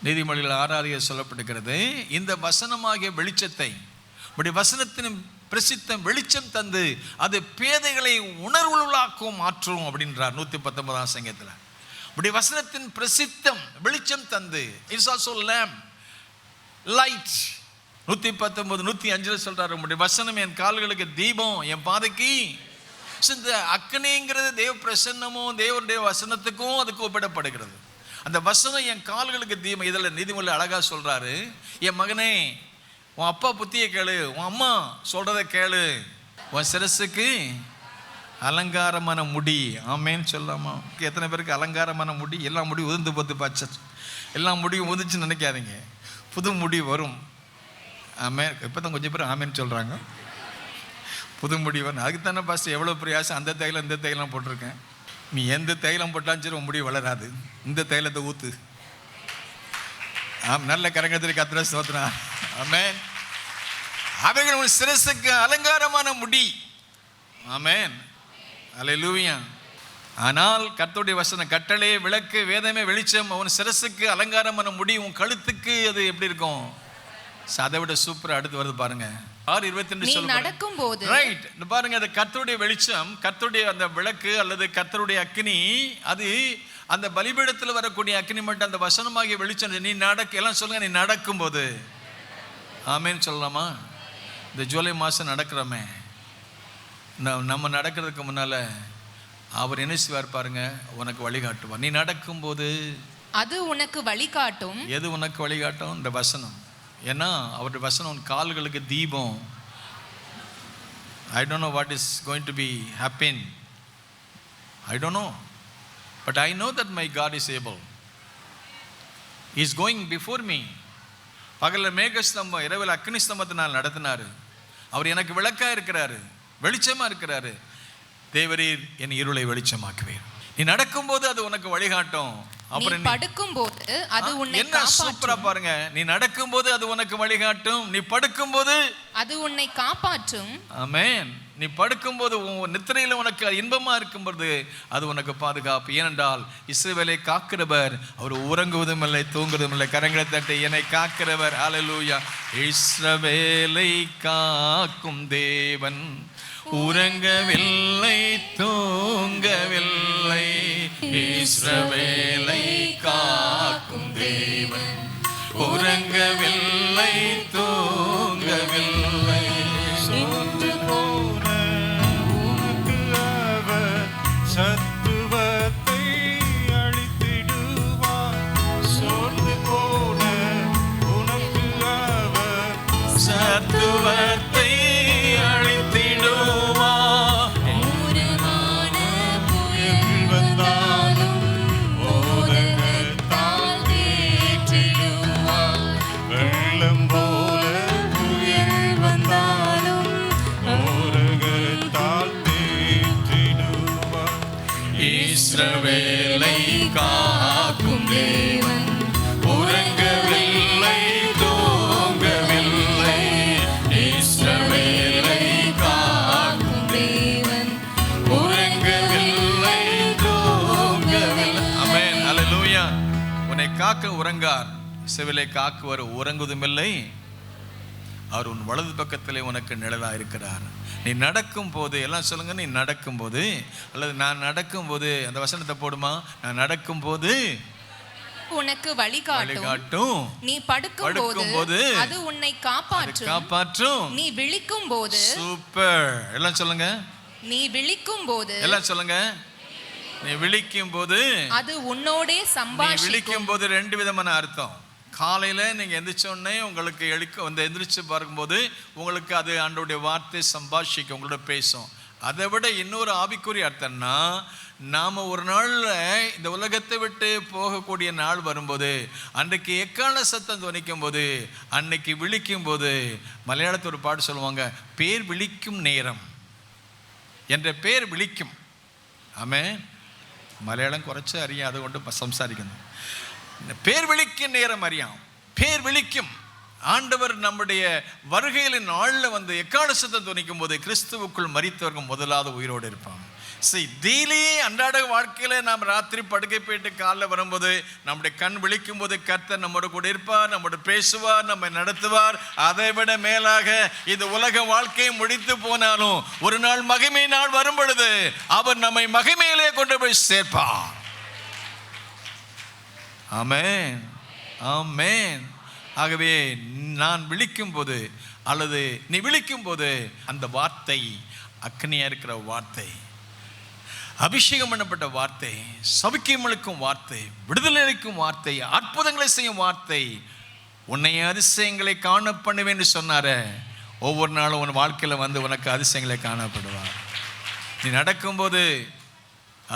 நீதிமொழிகள் 6 சொல்லப்பட்டிருக்கிறது. இந்த வசனமாகிய வெளிச்சத்தை, வசனத்தின் பிரசித்தம் வெளிச்சம் தந்து அது பேதைகளை உணர்வுள்ளாக்கும் மாற்றும் அப்படின்றார் 119ஆம் சங்கீதத்தில். இப்படி வசனத்தின் பிரசித்தம் வெளிச்சம் தந்து, இட்ஸ் ஆல்சோ லேம்ப் லைட். 119 105 சொல்றாரு, உங்களுடைய வசனம் என் கால்களுக்கு தீபம், என் பாதைக்கு. இந்த அக்னிங்கிறது தேவ பிரசன்னமும் தேவனுடைய வசனத்துக்கும் அதுக்கு ஒப்பிடப்படுகிறது. அந்த வசனம் என் கால்களுக்கு தீபம். இதில் நீதிமொழி அழகா சொல்றாரு, என் மகனே உன் அப்பா புத்தியை கேளு, உன் அம்மா சொல்றதை கேளு, உன் சிரசுக்கு அலங்காரமான முடி. ஆமேன்னு சொல்லாமா? எத்தனை பேருக்கு அலங்காரமான முடி? எல்லா முடியும் உதிர்ந்து போத்து பாச்ச, எல்லா முடியும் உதிச்சுன்னு நினைக்காதீங்க, புது முடி வரும். ஆமே. இப்போ தான் கொஞ்சம் பேர் ஆமேன்னு சொல்கிறாங்க. புது முடி வரும். அதுக்கு தானே பாஸ்ட் எவ்வளோ பிரயாசம். அந்த தைலம் இந்த தைலம் போட்டிருக்கேன். நீ எந்த தைலம் போட்டாலும் சரி உன் முடி வளராது. இந்த தைலத்தை ஊற்று. நல்ல கரங்கத்திற்கு கத்திர ஸ்தோத்திரம். ஆமென். அவைகள் உன் சிரசுக்கு அலங்காரமான முடி. ஆமென். அல்லேலூயா. ஆனால் கர்த்தருடைய வசனம் கட்டளை விளக்கு, வேதமே வெளிச்சம். உன் சிரசுக்கு அலங்காரமான முடி, உன் கழுத்துக்கு அது எப்படி இருக்கும்? அதை விட சூப்பரா அடுத்து வருது பாருங்க. 6:22 நடக்கும்போது ரைட் பாருங்க. அது கர்த்தருடைய வெளிச்சம், கர்த்தருடைய அந்த விளக்கு அல்லது கர்த்தருடைய அக்கினி. அது அந்த பலிபீடத்தில் வரக்கூடிய அக்கினி மட்டும் அந்த வசனமாகிய வெளிச்சம். நீ எல்லாம் சொல்லுங்க, நீ நடக்கும்போது. ஆமேன்னு சொல்லலாமா? இந்த ஜூலை மாதம் நடக்கிறோமே, நம்ம நடக்கிறதுக்கு முன்னால அவர் என்ன செய்வார் பாருங்க, உனக்கு வழிகாட்டுவார். நீ நடக்கும்போது அது உனக்கு வழிகாட்டும். எது உனக்கு வழிகாட்டும்? இந்த வசனம். ஏன்னா அவருடைய வசனம் உன் கால்களுக்கு தீபம். I don't know what is going to be happen. I don't know. But I know that my God is able. He is going before me. பகலில் மேகஸ்தம்பம், இரவில் அக்னி ஸ்தம்பத்தினால் நடத்தினாரு. அவர் எனக்கு விளக்கா இருக்கிறாரு, வெளிச்சமா இருக்கிறாரு. தேவரீர் என் இருளை வெளிச்சமாக்குவீர். நீ நடக்கும்போது அது உனக்கு வழிகாட்டும். அப்புறம் படுக்கும்போது அது உன்னை காப்பாற்றும். சூப்பரா பாருங்க. நீ நடக்கும்போது அது உனக்கு வழிகாட்டும், நீ படுக்கும்போது அது உன்னை காப்பாற்றும். ஆமென். நீ படுக்கும்போது உன் நித்திரையில உனக்கு இன்பமா இருக்கும்போது அது உனக்கு பாதுகாப்பு. ஏனென்றால் இஸ்ரவேலை காக்கிறவர் அவர் உறங்குவதும் இல்லை தூங்குவதும் இல்லை. கரங்களை தட்டி என்னை காக்கிறவர். ஹல்லேலூயா. இஸ்ரவேலை காக்கும் தேவன் உறங்கவில்லை தூங்கவில்லை. இஸ்ரவேலை காக்கும் தேவன் உறங்கவில்லை தூங்கவில்லை. சத்துவத்தை அழித்திடுவார். சோர்ந்து போன உனக்கு அவர் சத்துவத்தை அழித்திடுவார். வந்தாலும் அல்லேலூயா. உன்னை காக்க உறங்கார், செவிலை காக்குவர் உறங்குவதுமில்லை, அவர் உன் வலது பக்கத்திலே உனக்கு நிழலா இருக்கிறார். நீ நடக்கும் போது, எல்லாம் சொல்லுங்க, நீ நடக்கும் போது, அல்லது நான் நடக்கும் போது, அந்த வசனத்தை போடுமா, நான் நடக்கும் போது உனக்கு வழிகாட்டும், நீ படுக்கும் போது அது உன்னை காப்பாற்றும், நீ விழிக்கும் போது. சூப்பர். எல்லாம் சொல்லுங்க, நீ விழிக்கும் போது. எல்லாம் சொல்லுங்க, நீ விழிக்கும் போது அது உன்னோடே சம்பாஷிக்கும். விழிக்கும் போது ரெண்டு விதமான அர்த்தம். காலையில நீங்க எந்திரிச்சோடனே உங்களுக்கு எந்திரிச்சு பார்க்கும்போது உங்களுக்கு அது ஆண்டவருடைய வார்த்தை சம்பாஷிக்கும், உங்களோட பேசும். அதை விட இன்னொரு ஆவிக்குரிய அர்த்தம்னா, நாம ஒரு நாள்ல இந்த உலகத்தை விட்டு போகக்கூடிய நாள் வரும்போது, அன்றைக்கு எக்கால சத்தம் துணிக்கும் போது, அன்னைக்கு விழிக்கும் போது, மலையாளத்தில் ஒரு பாட்டு சொல்லுவாங்க, பேர் விழிக்கும் நேரம் என்ற பேர் விழிக்கும். ஆமே, மலையாளம் குறைச்சி அறியும், அதை கொண்டு சம்சாரிக்கணும். பேர் விழிக்கும் நேரம் அறியாம், பேர் விழிக்கும். ஆண்டவர் நம்முடைய வருகையில் நாளில் எக்கால சத்தம் துணிக்கும் போது கிறிஸ்துவுக்குள் மரித்தவர்கள் முதலாவது உயிரோடு இருப்பாங்க. டெய்லி அன்றாட வாழ்க்கையில நாம் ராத்திரி படுக்கை போயிட்டு காலைல வரும்போது நம்முடைய கண் விழிக்கும் போது கர்த்தர் நம்மோட கூட இருப்பார், நம்மோட பேசுவார், நம்மை நடத்துவார். அதை விட மேலாக இந்த உலக வாழ்க்கையை முடித்து போனாலும் ஒரு நாள் மகிமை நாள் வரும் பொழுது அவர் நம்மை மகிமையிலே கொண்டு போய் சேர்ப்பார். ஆமென், ஆமென். ஆகவே நான் விழிக்கும் போது அல்லது நீ விழிக்கும் போது அந்த வார்த்தை அக்னியா இருக்கிற வார்த்தை, அபிஷேகம் பண்ணப்பட்ட வார்த்தை, சபிக்கம் அளிக்கும் வார்த்தை, விடுதலை அளிக்கும் வார்த்தை, அற்புதங்களை செய்யும் வார்த்தை, உன்னை அதிசயங்களை காண பண்ணுவேன் என்று சொன்னாரே, ஒவ்வொரு நாளும் உன் வாழ்க்கையில் உனக்கு அதிசயங்களை காணப்படுவார். நீ நடக்கும்போது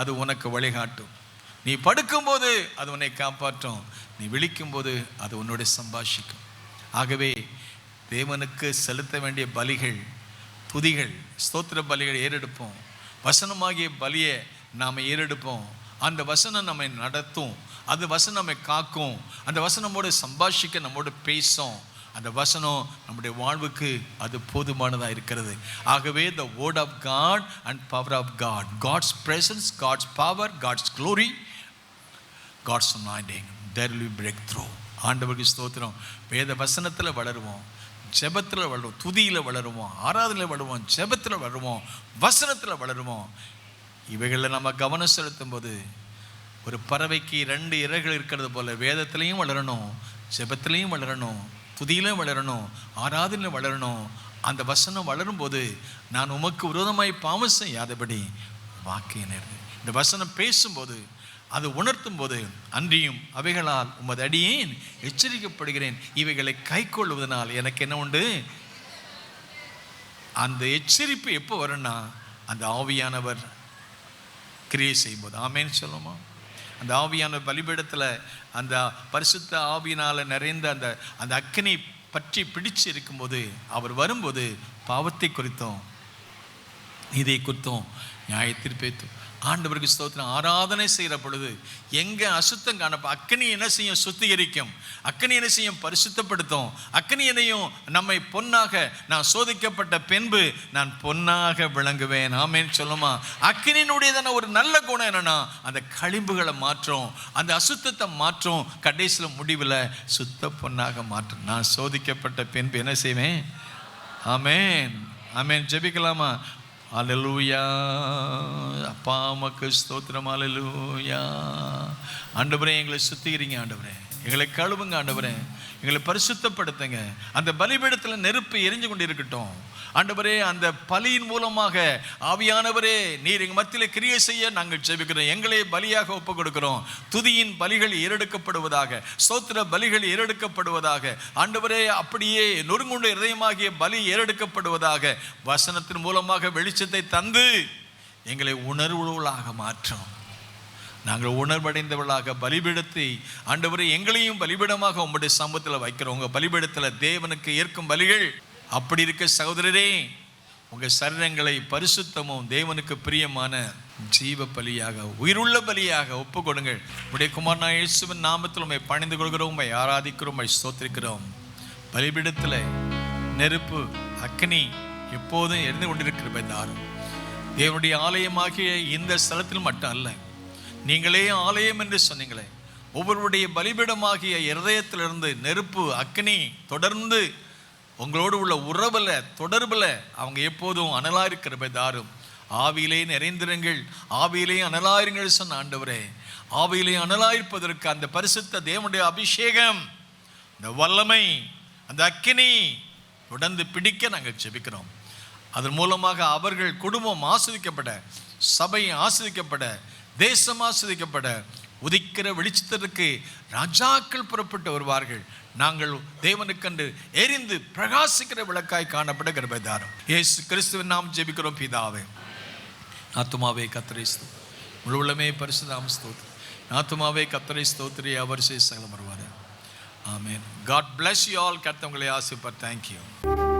அது உனக்கு வழிகாட்டும், நீ படுக்கும்போது அது உன்னை காப்பாற்றும், நீ விழிக்கும் போது அது உன்னுடைய சம்பாஷிக்கும். ஆகவே தேவனுக்கு செலுத்த வேண்டிய பலிகள், துதிகள், ஸ்தோத்திர பலிகள் ஏறெடுப்போம். வசனமாகிய பலியை நாம் ஏறெடுப்போம். அந்த வசனம் நம்மை நடத்தும், அந்த வசனம் நம்மை காக்கும், அந்த வசனம் நம்மோடு சம்பாஷிக்க, நம்மோடு பேசும். அந்த வசனம் நம்முடைய வாழ்வுக்கு அது போதுமானதாக இருக்கிறது. ஆகவே the word of God and power of God, God's presence, God's power, God's glory, God's anointing, there will be breakthrough. ஆண்டவருக்கு ஸ்தோத்திரம். வேத வசனத்தில் வளருவோம், ஜெபத்தில் வளருவோம், துதியில் வளருவோம், ஆராதனையில் வளருவோம், ஜெபத்தில் வளருவோம், வசனத்தில் வளருவோம். இவைகளில் நம்ம கவனம் செலுத்தும் போது ஒரு பறவைக்கு 2 இறகுகள் இருக்கிறது போல வேதத்திலையும் வளரணும், ஜெபத்திலையும் வளரணும், துதியிலும் வளரணும், ஆராதனையில் வளரணும். அந்த வசனம் வளரும்போது நான் உமக்கு விரோதமாய் பாவம் செய்யாதபடி வாக்கு நேர்ந்து, இந்த வசனம் பேசும்போது, அது உணர்த்தும் போது, அன்றியும் அவைகளால் உமது அடியேன் எச்சரிக்கப்படுகிறேன், இவைகளை கை கொள்வதனால் எனக்கு என்ன உண்டு. அந்த எச்சரிப்பு எப்போ வரும்னா அந்த ஆவியானவர் கிரியை செய்யும்போது. ஆமேன்னு சொல்லுமா? அந்த ஆவியானவர் பலிபீடத்தில் அந்த பரிசுத்த ஆவியினால் நிறைந்த அந்த அந்த அக்கினி பற்றி பிடிச்சு இருக்கும்போது, அவர் வரும்போது பாவத்தை குறித்தோம், நீதியை குறித்தோம், நியாய தீர்ப்பை ஆண்டவருக்கு ஸ்தோத்திரம். ஆராதனை செய்கிற பொழுது எங்கே அசுத்தம் காணப்ப அக்கினி என்ன செய்யும்? சுத்திகரிக்கும். அக்கினி என்ன செய்யும்? பரிசுத்தப்படுத்தும். அக்கினி என்னையும் நம்மை பொன்னாக, நான் சோதிக்கப்பட்ட பின்பு நான் பொன்னாக விளங்குவேன். ஆமேன்னு சொல்லுமா? அக்கினியினுடையதான ஒரு நல்ல குணம் என்னன்னா, அந்த களிம்புகளை மாற்றும், அந்த அசுத்தத்தை மாற்றும், கடைசியில் முடிவில் சுத்த பொன்னாக மாற்றும். நான் சோதிக்கப்பட்ட பின்பு என்ன செய்வேன்? ஆமேன், ஆமேன். ஜெபிக்கலாமா? அல்லேலூயா. அப்பா உமக்கு ஸ்தோத்திரம். அல்லேலூயா. ஆண்டவரே, எங்களை சுத்திக்கிறீங்க ஆண்டவரே, எங்களை கழுவுங்க ஆண்டவரே, எங்களை பரிசுத்தப்படுத்துங்க. அந்த பலிபீடத்தில் நெருப்பு எரிஞ்சு கொண்டு இருக்கட்டும் ஆண்டவரே. அந்த பலியின் மூலமாக ஆவியானவரே நீர் எங்கள் மத்தியில் கிரியை செய்ய நாங்கள் ஜெபிக்கிறோம். எங்களை பலியாக ஒப்பு கொடுக்கிறோம். துதியின் பலிகள் ஏறெடுக்கப்படுவதாக, ஸ்தோத்திர பலிகள் ஏறெடுக்கப்படுவதாக ஆண்டவரே. அப்படியே நொறுங்குண்ட இதயமாகிய பலி ஏறெடுக்கப்படுவதாக. வசனத்தின் மூலமாக வெளிச்சத்தை தந்து எங்களை உணர்வுகளாக மாற்றும். நாங்கள் உணர்வடைந்தவர்களாக பலிபீடத்தை ஆண்டவரே எங்களையும் பலிபீடமாக உங்களுடைய சமூகத்தில் வைக்கிறோம். உங்கள் பலிபீடத்தில் தேவனுக்கு ஏற்கும் பலிகள். அப்படி இருக்க சகோதரரே, உங்கள் சரீரங்களை பரிசுத்தமும் தேவனுக்கு பிரியமான ஜீவ பலியாக, உயிருள்ள பலியாக ஒப்பு கொடுங்கள். உடைய குமாரனாகிய இயேசுவின் நாமத்தில் உம்மை பணிந்து கொள்கிறோம், உம்மை ஆராதிக்கிறோம், உம்மை ஸ்தோத்திரிக்கிறோம். பலிபீடத்தில் நெருப்பு அக்னி எப்போதும் எரிந்து கொண்டிருக்கிற தாரும் தேவனுடைய ஆலயமாகிய இந்த ஸ்தலத்தில் மட்டும் அல்ல, நீங்களே ஆலயம் என்று சொன்னீங்களே, ஒவ்வொருடைய பலிபீடமாகிய இருதயத்திலிருந்து நெருப்பு அக்கினி தொடர்ந்து உங்களோடு உள்ள உறவில் தொடர்பில் அவங்க எப்போதும் அனலாயிருக்கிற தாரும். ஆவியிலே நிறைந்திருங்கள், ஆவியிலே அனலாயிருங்கள் சொன்ன ஆண்டவரே, ஆவியிலே அனலாயிருப்பதற்கு அந்த பரிசுத்த தேவனுடைய அபிஷேகம், இந்த வல்லமை, அந்த அக்கினி தொடர்ந்து பிடிக்க நாங்கள் ஜெபிக்கிறோம். அதன் மூலமாக அவர்கள் குடும்பம் ஆஸ்வதிக்கப்பட, சபை ஆஸ்வதிக்கப்பட, தேசம் ஆஸ்வதிக்கப்பட, உதிக்கிற வெளிச்சத்திற்கு ராஜாக்கள் புறப்பட்டு வருவார்கள். நாங்கள் தேவனுக்கண்டு எரிந்து பிரகாசிக்கிற விளக்காய் காணப்பட கிருபை தாரும். இயேசு கிறிஸ்துவின் நாம் ஜெபிக்கிறோம் பிதாவே. ஆத்துமாவே கர்த்தரை ஸ்தோத்திரி, முழு உள்ளமே பரிசுத்தம் ஸ்தோத்திரி. ஆத்துமாவே கர்த்தரை ஸ்தோத்திரி, அவர் சகலம் வருவார். ஆமென். God bless you all. கர்த்தர் உங்களை ஆசீர்வதிப்பார். Thank you.